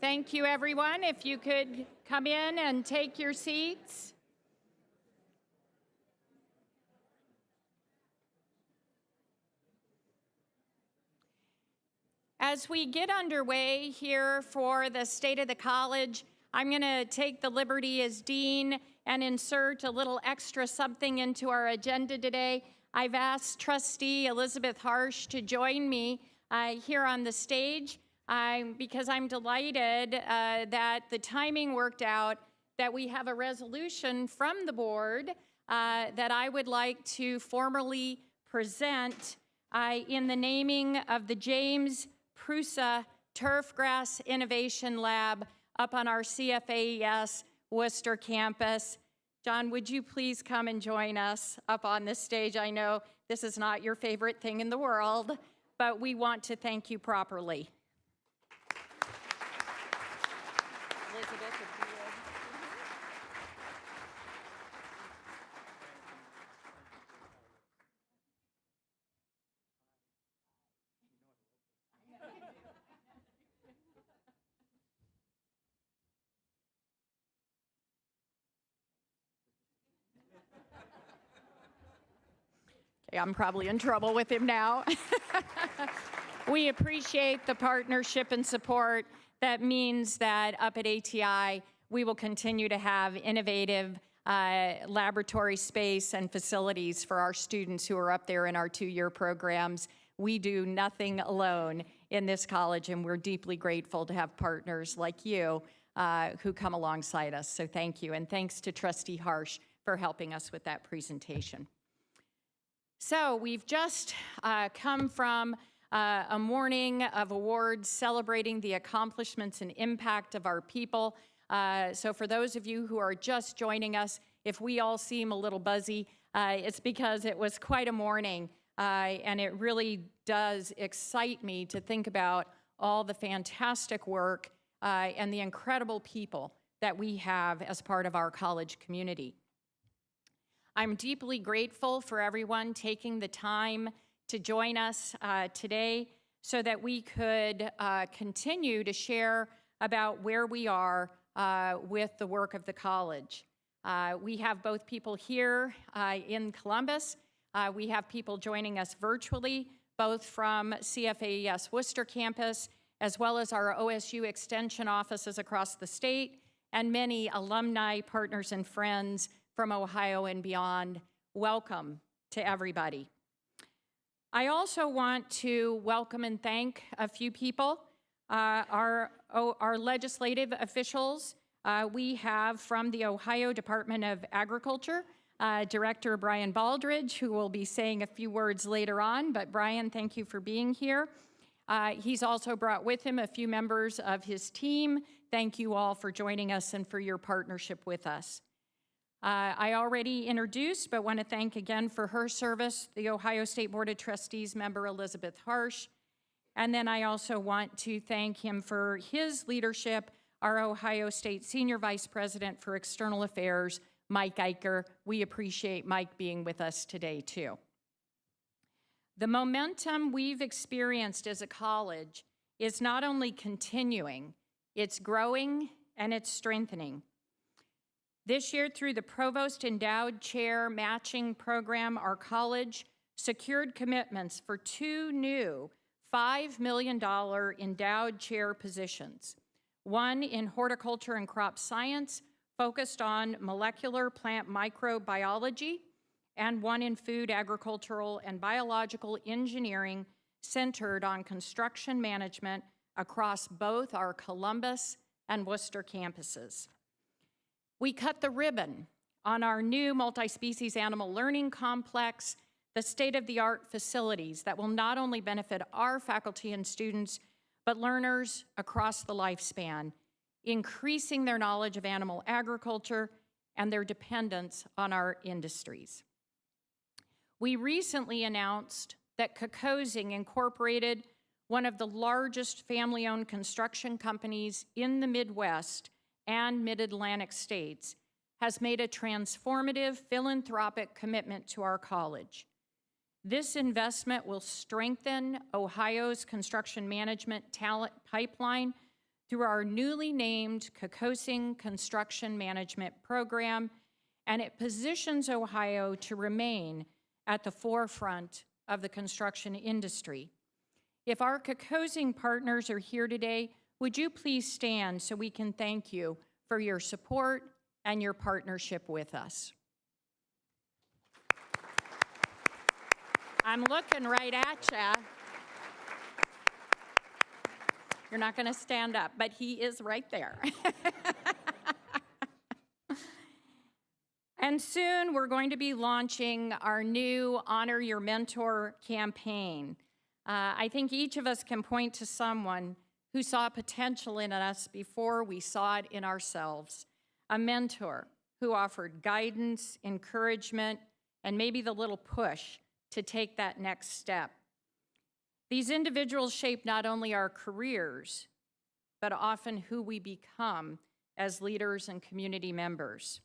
Thank you, everyone. If you could come in and take your seats. As we get underway here for the State of the College, I'm going to take the liberty as dean and insert a little extra something into our agenda today. I've asked Trustee Elizabeth Harsh to join me here on the stage because I'm delighted that the timing worked out that we have a resolution from the board that I would like to formally present in the naming of the James Prusa Turfgrass Innovation Lab up on our CFAES Worcester campus. John, would you please come and join us up on this stage? I know this is not your favorite thing in the world, but we want to thank you properly. Elizabeth, if you would. Okay, I'm probably in trouble with him now. We appreciate the partnership and support. That means that up at ATI, we will continue to have innovative laboratory space and facilities for our students who are up there in our 2-year programs. We do nothing alone in this college, and we're deeply grateful to have partners like you who come alongside us. So thank you, and thanks to Trustee Harsh for helping us with that presentation. So we've just come from a morning of awards celebrating the accomplishments and impact of our people. So for those of you who are just joining us, if we all seem a little buzzy, it's because it was quite a morning, and it really does excite me to think about all the fantastic work and the incredible people that we have as part of our college community. I'm deeply grateful for everyone taking the time to join us today so that we could continue to share about where we are with the work of the college. We have both people here in Columbus. We have people joining us virtually, both from CFAES Worcester campus, as well as our OSU Extension offices across the state, and many alumni, partners, and friends from Ohio and beyond. Welcome to everybody. I also want to welcome and thank a few people. Our legislative officials, we have from the Ohio Department of Agriculture, Director Brian Baldridge, who will be saying a few words later on, but Brian, thank you for being here. He's also brought with him a few members of his team. Thank you all for joining us and for your partnership with us. I already introduced, but want to thank again for her service, the Ohio State Board of Trustees member Elizabeth Harsh. And then I also want to thank him for his leadership, our Ohio State Senior Vice President for External Affairs, Mike Eicher. We appreciate Mike being with us today, too. The momentum we've experienced as a college is not only continuing, it's growing and it's strengthening. This year, through the Provost Endowed Chair Matching Program, our college secured commitments for 2 new $5 million endowed chair positions, one in horticulture and crop science, focused on molecular plant microbiology, and one in food, agricultural, and biological engineering, centered on construction management across both our Columbus and Worcester campuses. We cut the ribbon on our new multi-species animal learning complex, the state-of-the-art facilities that will not only benefit our faculty and students, but learners across the lifespan, increasing their knowledge of animal agriculture and their dependence on our industries. We recently announced that Kokosing Incorporated, one of the largest family-owned construction companies in the Midwest and Mid-Atlantic states, has made a transformative philanthropic commitment to our college, This investment will strengthen Ohio's construction management talent pipeline through our newly named Kokosing Construction Management Program, and it positions Ohio to remain at the forefront of the construction industry. If our Kokosing partners are here today, would you please stand so we can thank you for your support and your partnership with us? I'm looking right at ya. You're not going to stand up, but he is right there. And soon we're going to be launching our new Honor Your Mentor campaign. I think each of us can point to someone who saw potential in us before we saw it in ourselves. A mentor who offered guidance, encouragement, and maybe the little push to take that next step. These individuals shape not only our careers, but often who we become as leaders and community members.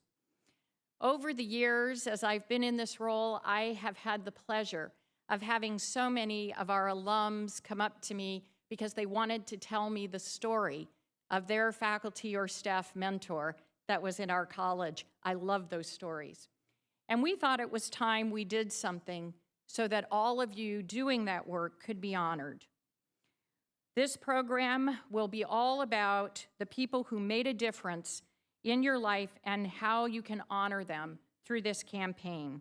Over the years, as I've been in this role, I have had the pleasure of having so many of our alums come up to me because they wanted to tell me the story of their faculty or staff mentor that was in our college. I love those stories. And we thought it was time we did something so that all of you doing that work could be honored. This program will be all about the people who made a difference in your life and how you can honor them through this campaign.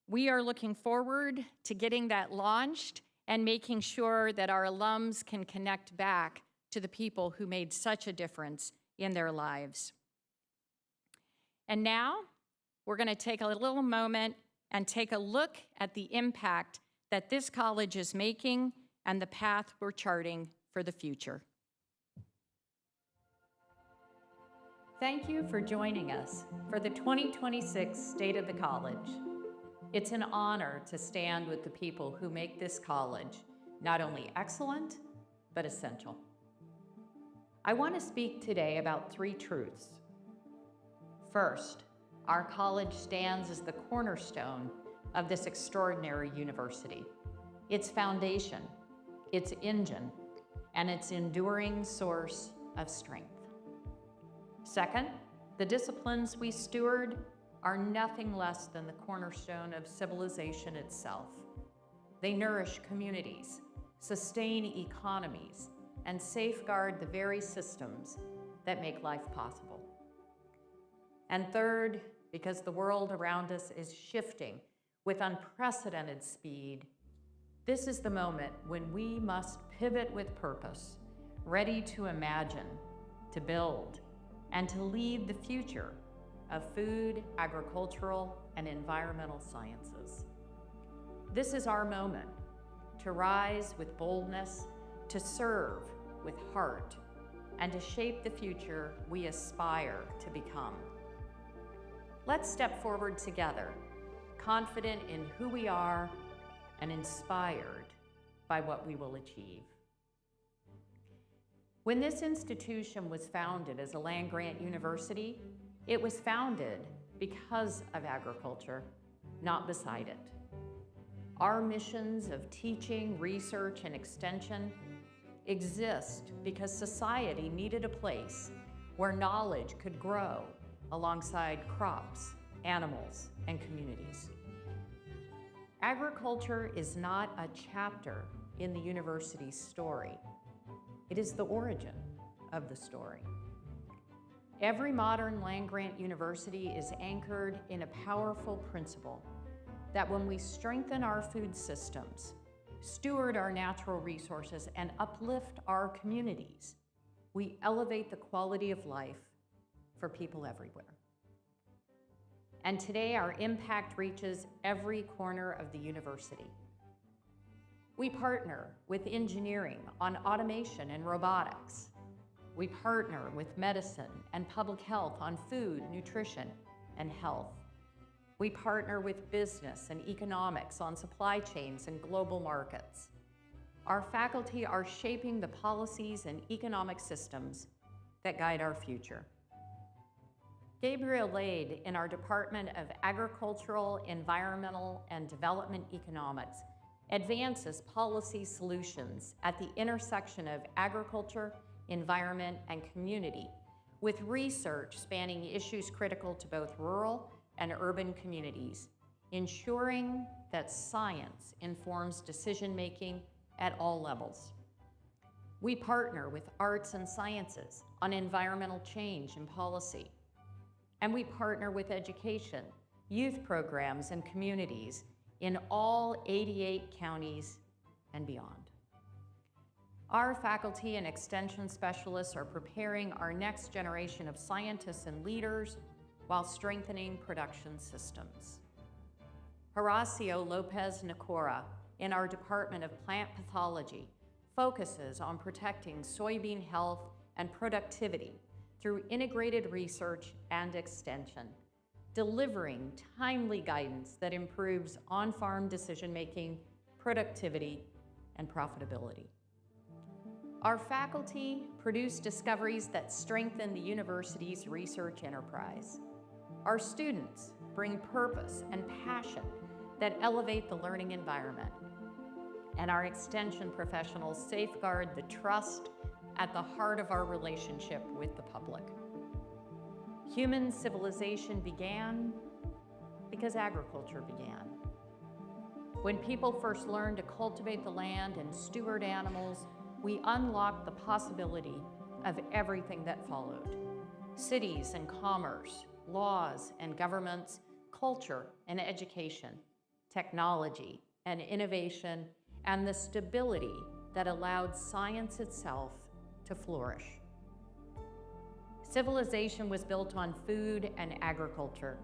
We are looking forward to getting that launched and making sure that our alums can connect back to the people who made such a difference in their lives. And now, we're going to take a little moment and take a look at the impact that this college is making and the path we're charting for the future. Thank you for joining us for the 2026 State of the College. It's an honor to stand with the people who make this college not only excellent, but essential. I want to speak today about 3 truths. First, our college stands as the cornerstone of this extraordinary university. Its foundation, its engine, and its enduring source of strength. Second, the disciplines we steward are nothing less than the cornerstone of civilization itself. They nourish communities, sustain economies, and safeguard the very systems that make life possible. And third, because the world around us is shifting with unprecedented speed, this is the moment when we must pivot with purpose, ready to imagine, to build, and to lead the future of food, agricultural, and environmental sciences. This is our moment to rise with boldness, to serve with heart, and to shape the future we aspire to become. Let's step forward together, confident in who we are and inspired by what we will achieve. When this institution was founded as a land-grant university, it was founded because of agriculture, not beside it. Our missions of teaching, research, and extension exist because society needed a place where knowledge could grow alongside crops, animals, and communities. Agriculture is not a chapter in the university's story. It is the origin of the story. Every modern land-grant university is anchored in a powerful principle that when we strengthen our food systems, steward our natural resources, and uplift our communities, we elevate the quality of life for people everywhere. And today, our impact reaches every corner of the university. We partner with engineering on automation and robotics. We partner with medicine and public health on food, nutrition, and health. We partner with business and economics on supply chains and global markets. Our faculty are shaping the policies and economic systems that guide our future. Gabriel Lade in our Department of Agricultural, Environmental, and Development Economics advances policy solutions at the intersection of agriculture, environment, and community, with research spanning issues critical to both rural and urban communities, ensuring that science informs decision-making at all levels. We partner with arts and sciences on environmental change and policy. And we partner with education, youth programs, and communities in all 88 counties and beyond. Our faculty and extension specialists are preparing our next generation of scientists and leaders while strengthening production systems. Horacio Lopez Nicora in our Department of Plant Pathology focuses on protecting soybean health and productivity through integrated research and extension, delivering timely guidance that improves on-farm decision-making, productivity, and profitability. Our faculty produce discoveries that strengthen the university's research enterprise. Our students bring purpose and passion that elevate the learning environment. And our extension professionals safeguard the trust at the heart of our relationship with the public. Human civilization began because agriculture began. When people first learned to cultivate the land and steward animals, we unlocked the possibility of everything that followed. Cities and commerce, laws and governments, culture and education, technology and innovation, and the stability that allowed science itself to flourish. Civilization was built on food and agriculture,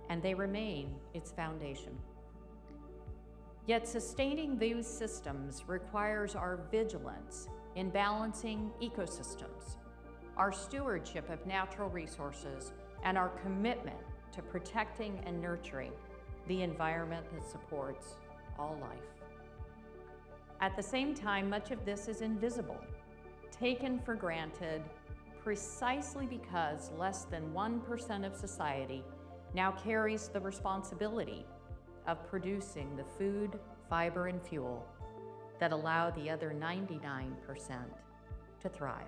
and they remain its foundation. Yet sustaining these systems requires our vigilance in balancing ecosystems, our stewardship of natural resources, and our commitment to protecting and nurturing the environment that supports all life. At the same time, much of this is invisible, taken for granted precisely because less than 1% of society now carries the responsibility of producing the food, fiber, and fuel that allow the other 99% to thrive.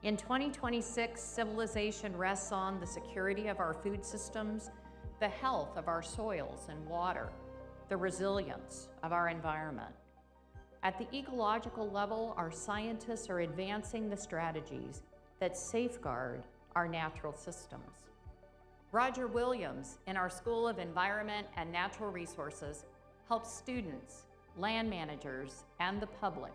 In 2026, civilization rests on the security of our food systems, the health of our soils and water, the resilience of our environment. At the ecological level, our scientists are advancing the strategies that safeguard our natural systems. Roger Williams in our School of Environment and Natural Resources helps students, land managers, and the public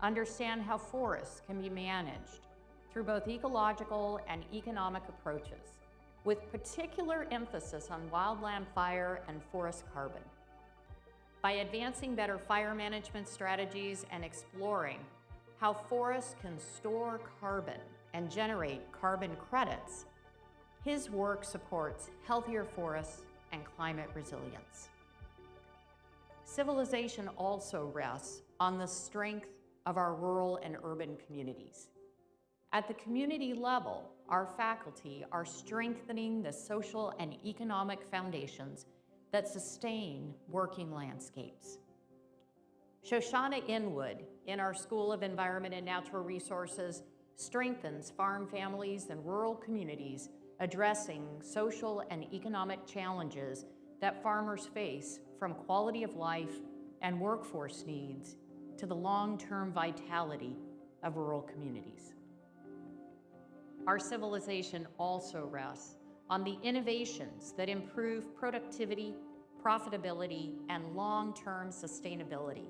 understand how forests can be managed through both ecological and economic approaches, with particular emphasis on wildland fire and forest carbon. By advancing better fire management strategies and exploring how forests can store carbon and generate carbon credits, his work supports healthier forests and climate resilience. Civilization also rests on the strength of our rural and urban communities. At the community level, our faculty are strengthening the social and economic foundations that sustain working landscapes. Shoshana Inwood in our School of Environment and Natural Resources strengthens farm families and rural communities addressing social and economic challenges that farmers face, from quality of life and workforce needs to the long-term vitality of rural communities. Our civilization also rests on the innovations that improve productivity, profitability, and long-term sustainability.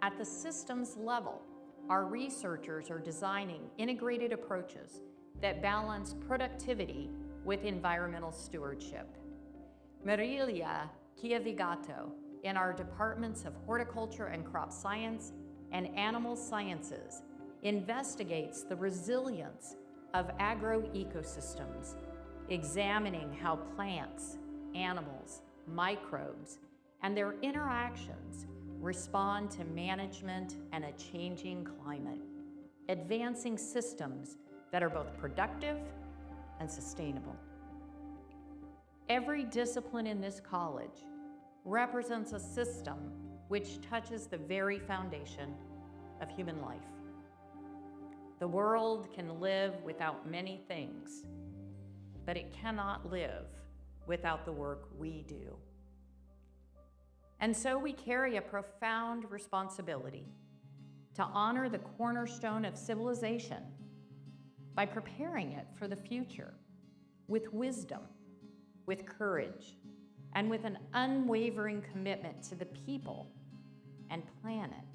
At the systems level, our researchers are designing integrated approaches that balance productivity with environmental stewardship. Marilia Chiavigato in our departments of horticulture and crop science and animal sciences investigates the resilience of agroecosystems, examining how plants, animals, microbes, and their interactions respond to management and a changing climate, advancing systems that are both productive and sustainable. Every discipline in this college represents a system which touches the very foundation of human life. The world can live without many things, but it cannot live without the work we do. And so we carry a profound responsibility to honor the cornerstone of civilization by preparing it for the future with wisdom, with courage, and with an unwavering commitment to the people and planet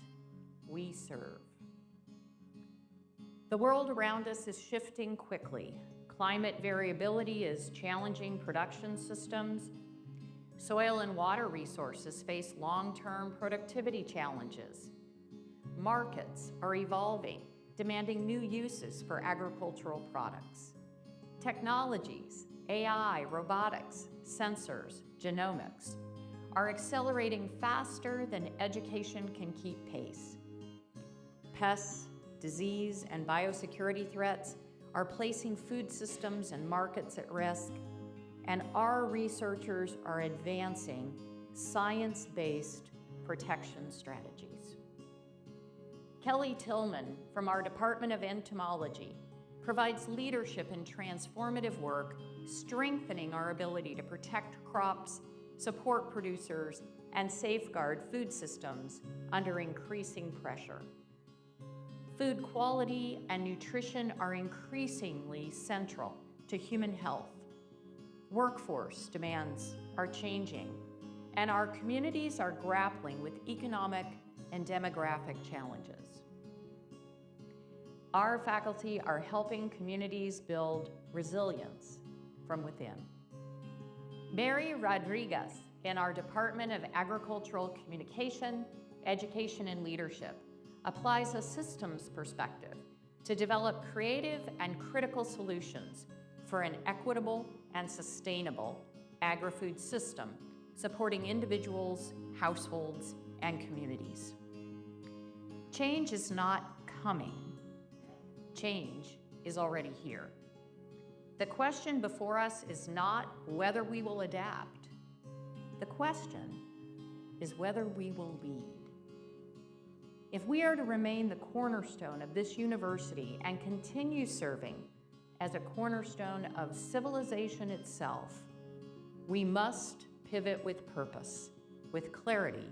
we serve. The world around us is shifting quickly. Climate variability is challenging production systems. Soil and water resources face long-term productivity challenges. Markets are evolving, demanding new uses for agricultural products. Technologies, AI, robotics, sensors, genomics, are accelerating faster than education can keep pace. Pests, disease, and biosecurity threats are placing food systems and markets at risk, and our researchers are advancing science-based protection strategies. Kelly Tillman from our Department of Entomology provides leadership in transformative work, strengthening our ability to protect crops, support producers, and safeguard food systems under increasing pressure. Food quality and nutrition are increasingly central to human health. Workforce demands are changing, and our communities are grappling with economic and demographic challenges. Our faculty are helping communities build resilience from within. Mary Rodriguez in our Department of Agricultural Communication, Education, and Leadership applies a systems perspective to develop creative and critical solutions for an equitable and sustainable agri-food system supporting individuals, households, and communities. Change is not coming. Change is already here. The question before us is not whether we will adapt. The question is whether we will lead. If we are to remain the cornerstone of this university and continue serving as a cornerstone of civilization itself, we must pivot with purpose, with clarity,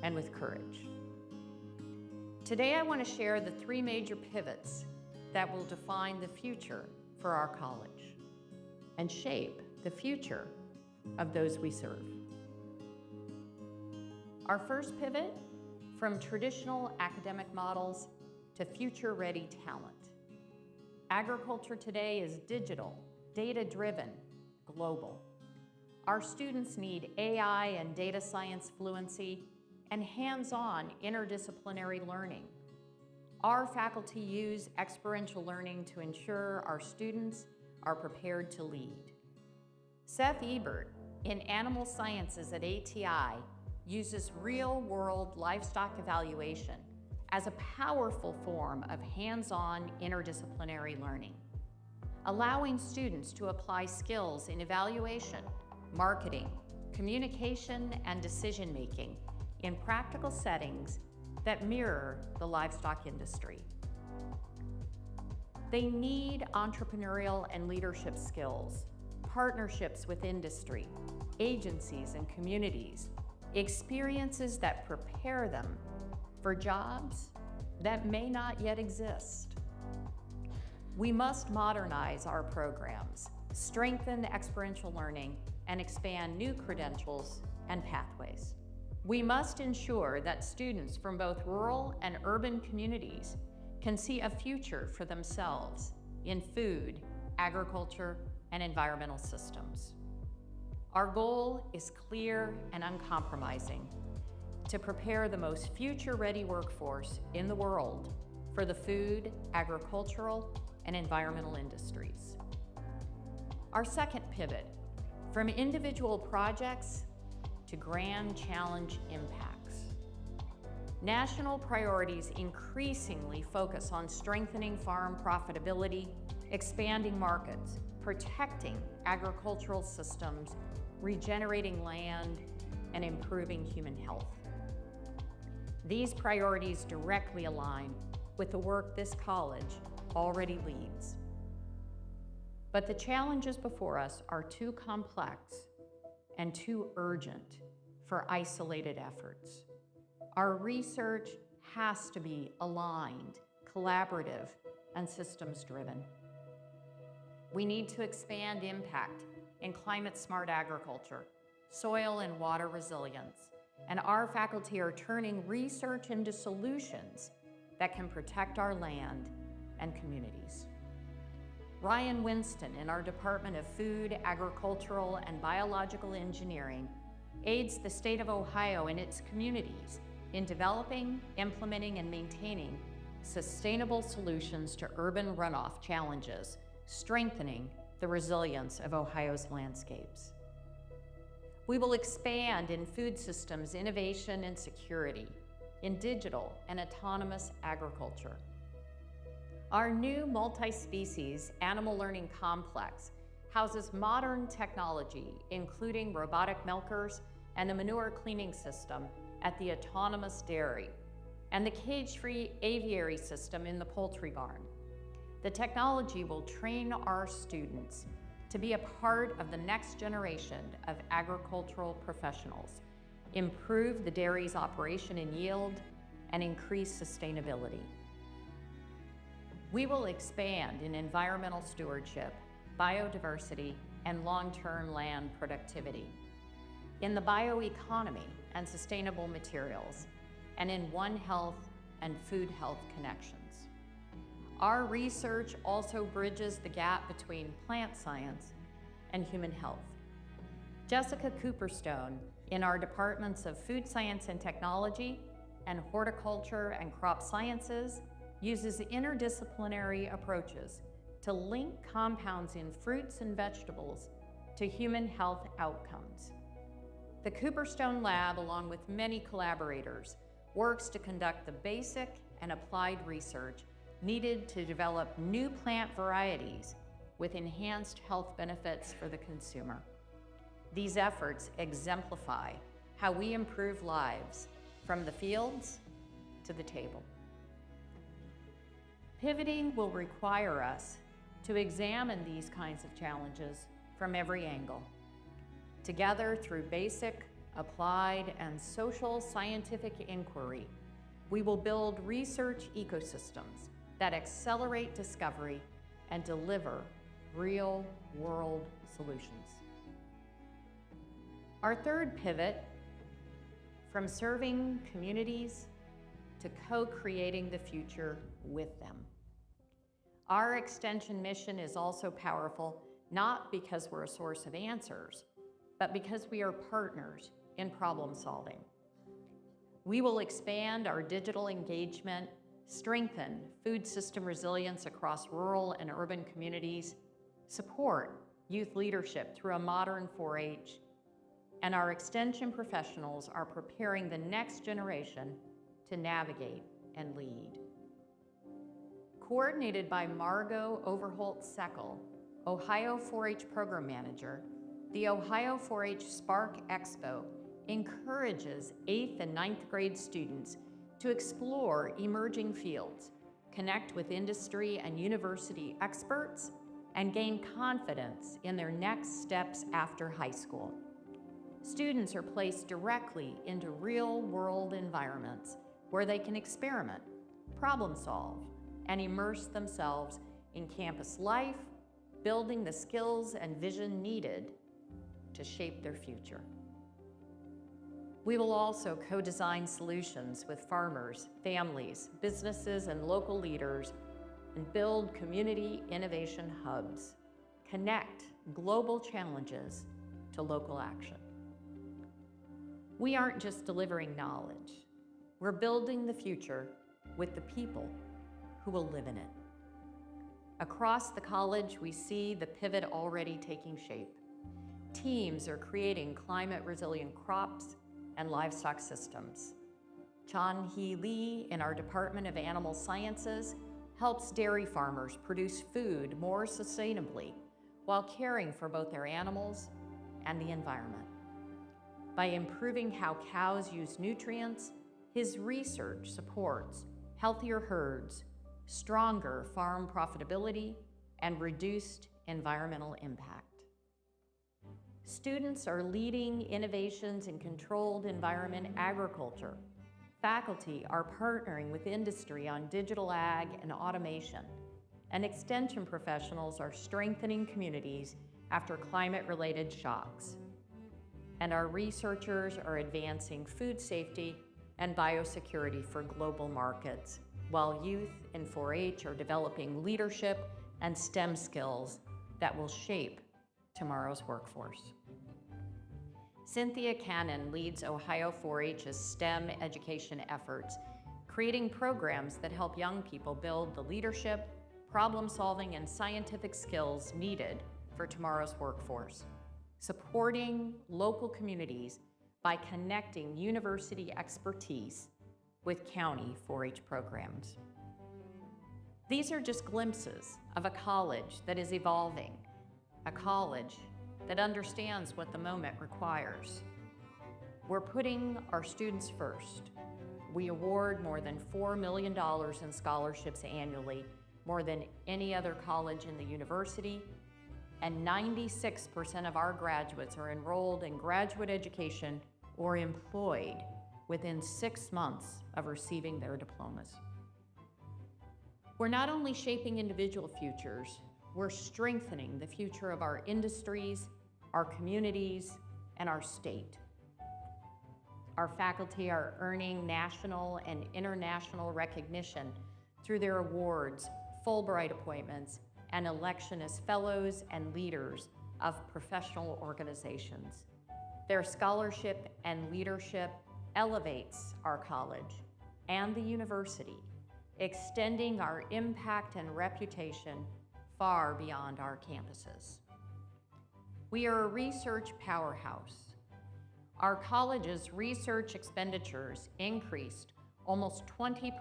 and with courage. Today, I want to share the three major pivots that will define the future for our college and shape the future of those we serve. Our first pivot, from traditional academic models to future-ready talent. Agriculture today is digital, data-driven, global. Our students need AI and data science fluency and hands-on interdisciplinary learning. Our faculty use experiential learning to ensure our students are prepared to lead. Seth Ebert, in Animal Sciences at ATI, uses real-world livestock evaluation as a powerful form of hands-on interdisciplinary learning, allowing students to apply skills in evaluation, marketing, communication, and decision-making in practical settings that mirror the livestock industry. They need entrepreneurial and leadership skills, partnerships with industry, agencies and communities, experiences that prepare them for jobs that may not yet exist. We must modernize our programs, strengthen experiential learning, and expand new credentials and pathways. We must ensure that students from both rural and urban communities can see a future for themselves in food, agriculture, and environmental systems. Our goal is clear and uncompromising: to prepare the most future-ready workforce in the world for the food, agricultural, and environmental industries. Our second pivot, from individual projects to grand challenge impacts. National priorities increasingly focus on strengthening farm profitability, expanding markets, protecting agricultural systems, regenerating land, and improving human health. These priorities directly align with the work this college already leads. But the challenges before us are too complex and too urgent for isolated efforts. Our research has to be aligned, collaborative, and systems-driven. We need to expand impact in climate-smart agriculture, soil and water resilience, and our faculty are turning research into solutions that can protect our land and communities. Ryan Winston in our Department of Food, Agricultural, and Biological Engineering aids the state of Ohio and its communities in developing, implementing, and maintaining sustainable solutions to urban runoff challenges, strengthening the resilience of Ohio's landscapes. We will expand in food systems, innovation, and security, in digital and autonomous agriculture. Our new multi-species animal learning complex houses modern technology, including robotic milkers and a manure cleaning system at the autonomous dairy, and the cage-free aviary system in the poultry barn. The technology will train our students to be a part of the next generation of agricultural professionals, improve the dairy's operation and yield, and increase sustainability. We will expand in environmental stewardship, biodiversity, and long-term land productivity, in the bioeconomy and sustainable materials, and in One Health and food health connections. Our research also bridges the gap between plant science and human health. Jessica Cooperstone in our departments of Food Science and Technology and Horticulture and Crop Sciences uses interdisciplinary approaches to link compounds in fruits and vegetables to human health outcomes. The Cooperstone Lab, along with many collaborators, works to conduct the basic and applied research needed to develop new plant varieties with enhanced health benefits for the consumer. These efforts exemplify how we improve lives from the fields to the table. Pivoting will require us to examine these kinds of challenges from every angle. Together, through basic, applied, and social scientific inquiry, we will build research ecosystems that accelerate discovery and deliver real-world solutions. Our third pivot, from serving communities to co-creating the future with them. Our extension mission is also powerful, not because we're a source of answers, but because we are partners in problem solving. We will expand our digital engagement, strengthen food system resilience across rural and urban communities, support youth leadership through a modern 4-H, and our extension professionals are preparing the next generation to navigate and lead. Coordinated by Margot Overholt-Seckel, Ohio 4-H Program Manager, the Ohio 4-H Spark Expo encourages 8th and 9th grade students to explore emerging fields, connect with industry and university experts, and gain confidence in their next steps after high school. Students are placed directly into real-world environments where they can experiment, problem solve, and immerse themselves in campus life, building the skills and vision needed to shape their future. We will also co-design solutions with farmers, families, businesses, and local leaders, and build community innovation hubs. Connect global challenges to local action. We aren't just delivering knowledge. We're building the future with the people who will live in it. Across the college, we see the pivot already taking shape. Teams are creating climate-resilient crops and livestock systems. Chan-Hee Lee in our Department of Animal Sciences helps dairy farmers produce food more sustainably while caring for both their animals and the environment. By improving how cows use nutrients, his research supports healthier herds, stronger farm profitability, and reduced environmental impact. Students are leading innovations in controlled environment agriculture. Faculty are partnering with industry on digital ag and automation, and extension professionals are strengthening communities after climate-related shocks. And our researchers are advancing food safety and biosecurity for global markets, while youth in 4-H are developing leadership and STEM skills that will shape tomorrow's workforce. Cynthia Cannon leads Ohio 4-H's STEM education efforts, creating programs that help young people build the leadership, problem-solving, and scientific skills needed for tomorrow's workforce, supporting local communities by connecting university expertise with county 4-H programs. These are just glimpses of a college that is evolving, a college that understands what the moment requires. We're putting our students first. We award more than $4 million in scholarships annually, more than any other college in the university, and 96% of our graduates are enrolled in graduate education or employed within 6 months of receiving their diplomas. We're not only shaping individual futures, we're strengthening the future of our industries, our communities, and our state. Our faculty are earning national and international recognition through their awards, Fulbright appointments, and election as fellows and leaders of professional organizations. Their scholarship and leadership elevates our college and the university, extending our impact and reputation far beyond our campuses. We are a research powerhouse. Our college's research expenditures increased almost 20%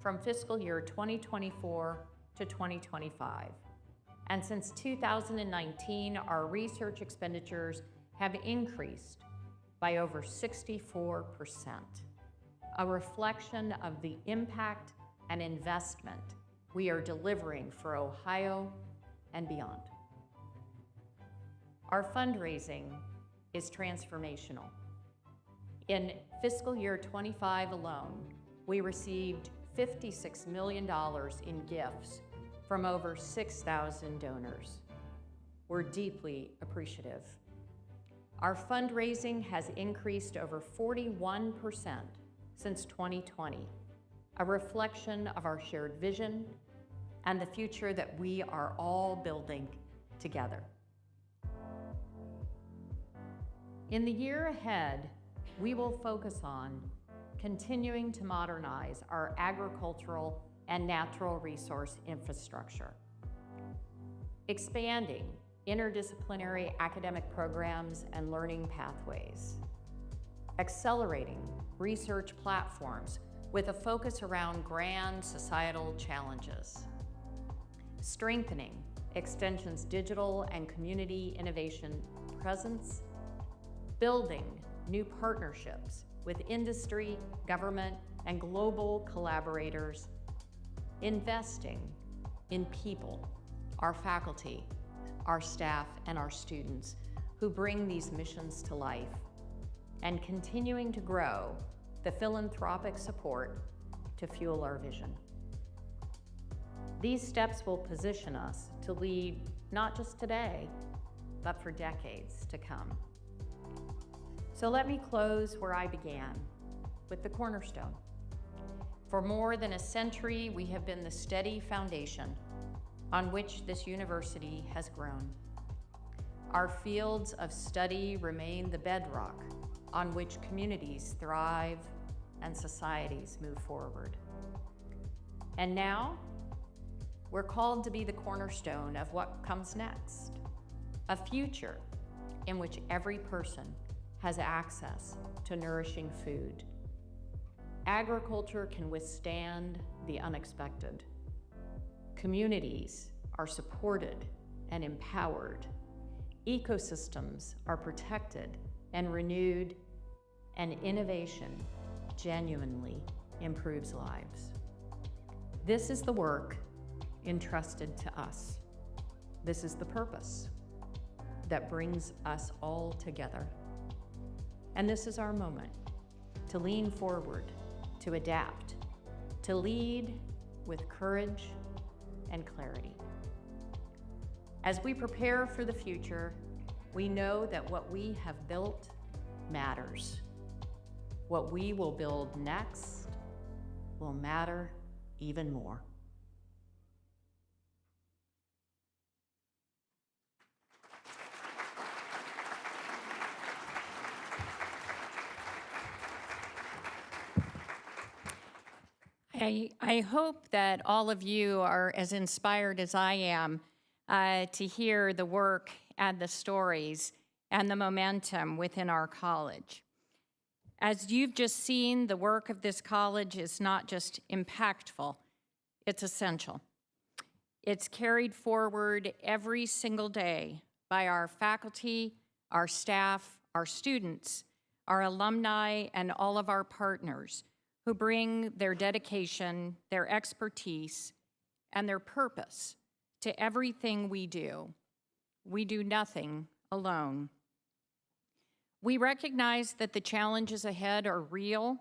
from fiscal year 2024 to 2025. And since 2019, our research expenditures have increased by over 64%, a reflection of the impact and investment we are delivering for Ohio and beyond. Our fundraising is transformational. In fiscal year 25 alone, we received $56 million in gifts from over 6,000 donors. We're deeply appreciative. Our fundraising has increased over 41% since 2020, a reflection of our shared vision and the future that we are all building together. In the year ahead, we will focus on continuing to modernize our agricultural and natural resource infrastructure, expanding interdisciplinary academic programs and learning pathways, accelerating research platforms with a focus around grand societal challenges, strengthening Extension's digital and community innovation presence, building new partnerships with industry, government, and global collaborators, investing in people, our faculty, our staff, and our students who bring these missions to life, and continuing to grow the philanthropic support to fuel our vision. These steps will position us to lead not just today, but for decades to come. So let me close where I began, with the cornerstone. For more than a century, we have been the steady foundation on which this university has grown. Our fields of study remain the bedrock on which communities thrive and societies move forward. And now, we're called to be the cornerstone of what comes next, a future in which every person has access to nourishing food. Agriculture can withstand the unexpected. Communities are supported and empowered. Ecosystems are protected and renewed, and innovation genuinely improves lives. This is the work entrusted to us. This is the purpose that brings us all together. And this is our moment to lean forward, to adapt, to lead with courage and clarity. As we prepare for the future, we know that what we have built matters. What we will build next will matter even more. I hope that all of you are as inspired as I am to hear the work and the stories and the momentum within our college. As you've just seen, the work of this college is not just impactful, it's essential. It's carried forward every single day by our faculty, our staff, our students, our alumni, and all of our partners who bring their dedication, their expertise, and their purpose to everything we do. We do nothing alone. We recognize that the challenges ahead are real,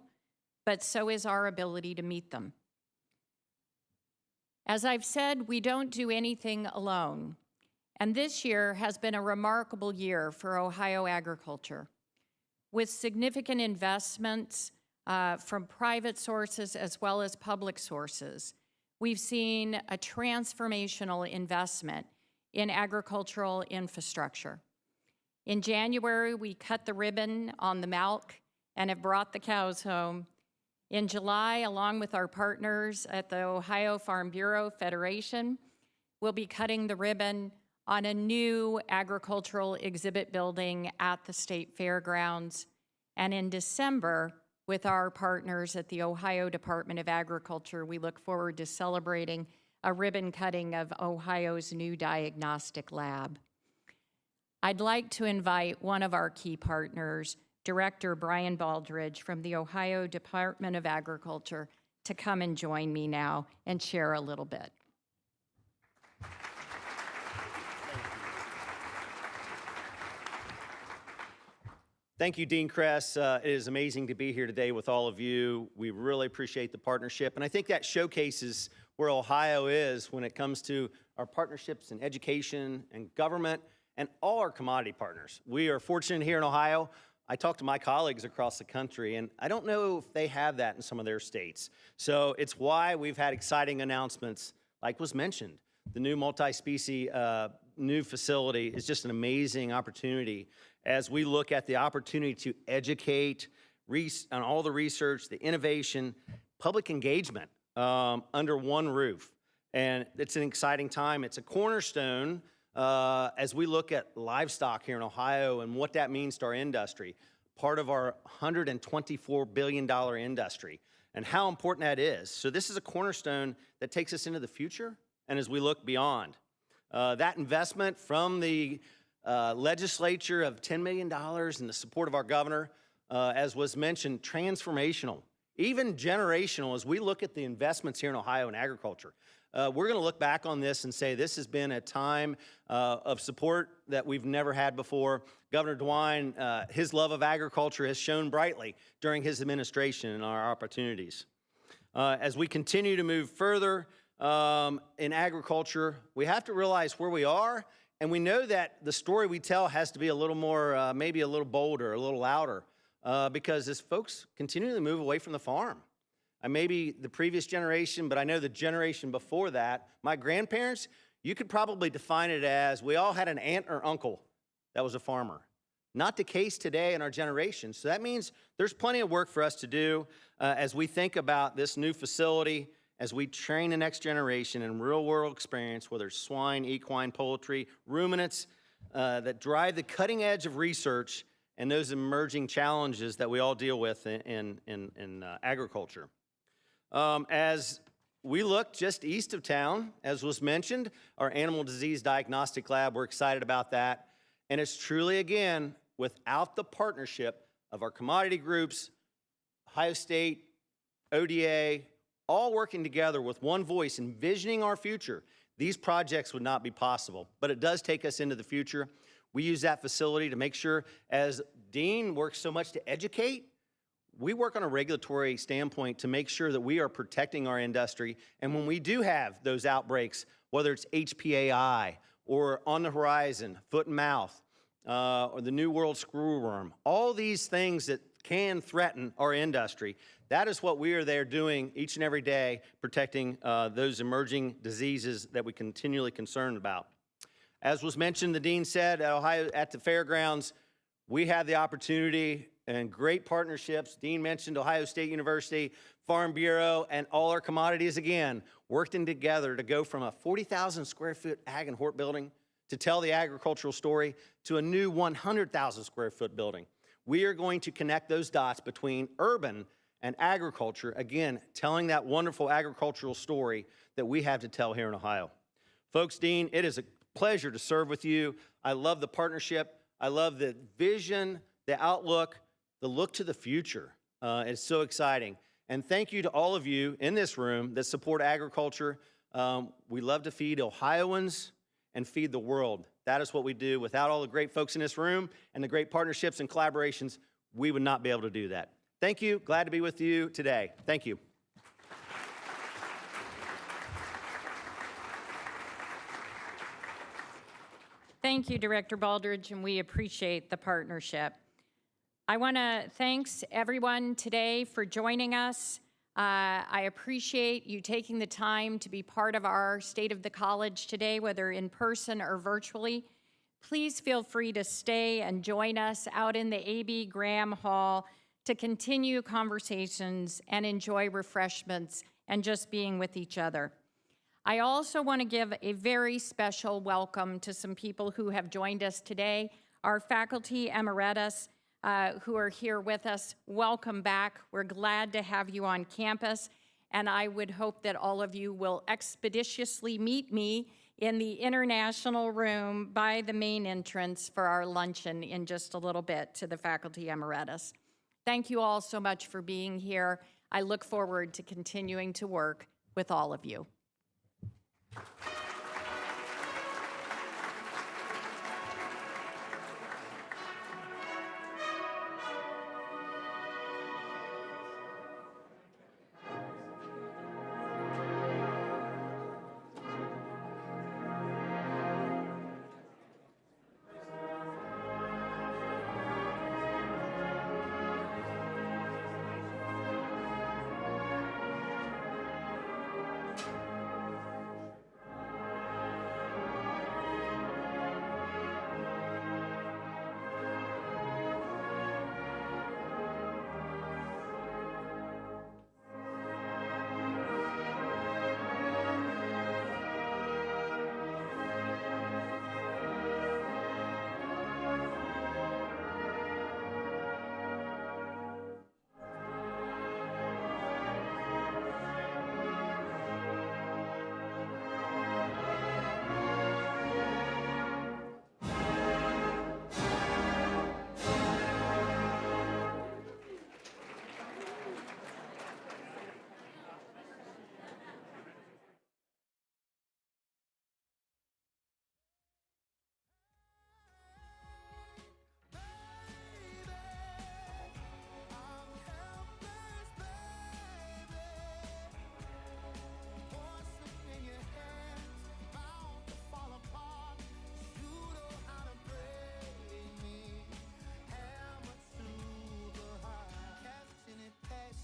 but so is our ability to meet them. As I've said, we don't do anything alone, and this year has been a remarkable year for Ohio agriculture, with significant investments from private sources as well as public sources. We've seen a transformational investment in agricultural infrastructure. In January, we cut the ribbon on the milk and have brought the cows home. In July, along with our partners at the Ohio Farm Bureau Federation, we'll be cutting the ribbon on a new agricultural exhibit building at the State Fairgrounds. And in December, with our partners at the Ohio Department of Agriculture, we look forward to celebrating a ribbon cutting of Ohio's new diagnostic lab. I'd like to invite one of our key partners, Director Brian Baldridge from the Ohio Department of Agriculture, to come and join me now and share a little bit. Thank you, Dean Kress. It is amazing to be here today with all of you. We really appreciate the partnership, and I think that showcases where Ohio is when it comes to our partnerships in education and government and all our commodity partners. We are fortunate here in Ohio. I talk to my colleagues across the country, and I don't know if they have that in some of their states. So it's why we've had exciting announcements, like was mentioned. The new multi-species new facility is just an amazing opportunity as we look at the opportunity to educate on all the research, the innovation, public engagement under one roof. And it's an exciting time. It's a cornerstone as we look at livestock here in Ohio and what that means to our industry, part of our $124 billion industry, and how important that is. So this is a cornerstone that takes us into the future and as we look beyond. That investment from the legislature of $10 million and the support of our governor, as was mentioned, transformational, even generational as we look at the investments here in Ohio in agriculture. We're going to look back on this and say this has been a time of support that we've never had before. Governor DeWine, his love of agriculture has shone brightly during his administration and our opportunities. As we continue to move further in agriculture, we have to realize where we are, and we know that the story we tell has to be a little more, maybe a little bolder, a little louder, because as folks continue to move away from the farm, maybe the previous generation, but I know the generation before that, my grandparents, you could probably define it as we all had an aunt or uncle that was a farmer. Not the case today in our generation. So that means there's plenty of work for us to do as we think about this new facility, as we train the next generation in real-world experience, whether it's swine, equine, poultry, ruminants, that drive the cutting edge of research and those emerging challenges that we all deal with in agriculture. As we look just east of town, as was mentioned, our animal disease diagnostic lab. We're excited about that. And it's truly, again, without the partnership of our commodity groups, Ohio State, ODA, all working together with one voice, envisioning our future, these projects would not be possible. But it does take us into the future. We use that facility to make sure, as Dean works so much to educate, we work on a regulatory standpoint to make sure that we are protecting our industry. And when we do have those outbreaks, whether it's HPAI or on the horizon, foot and mouth, or the New World screwworm, all these things that can threaten our industry, that is what we are there doing each and every day, protecting those emerging diseases that we continually concerned about. As was mentioned, the dean said at Ohio, at the fairgrounds, we have the opportunity and great partnerships. Dean mentioned Ohio State University, Farm Bureau, and all our commodities, again, working together to go from a 40,000 square foot ag and hort building to tell the agricultural story to a new 100,000 square foot building. We are going to connect those dots between urban and agriculture, again, telling that wonderful agricultural story that we have to tell here in Ohio. Folks, Dean, it is a pleasure to serve with you. I love the partnership. I love the vision, the outlook, the look to the future. It's so exciting. And thank you to all of you in this room that support agriculture. We love to feed Ohioans and feed the world. That is what we do. Without all the great folks in this room and the great partnerships and collaborations, we would not be able to do that. Thank you. Glad to be with you today. Thank you. Thank you, Director Baldridge, and we appreciate the partnership. I want to thanks everyone today for joining us. I appreciate you taking the time to be part of our State of the College today, whether in person or virtually. Please feel free to stay and join us out in the A.B. Graham Hall to continue conversations and enjoy refreshments and just being with each other. I also want to give a very special welcome to some people who have joined us today. Our faculty emeritus who are here with us, welcome back. We're glad to have you on campus, and I would hope that all of you will expeditiously meet me in the international room by the main entrance for our luncheon in just a little bit to the faculty emeritus. Thank you all so much for being here. I look forward to continuing to work with all of you.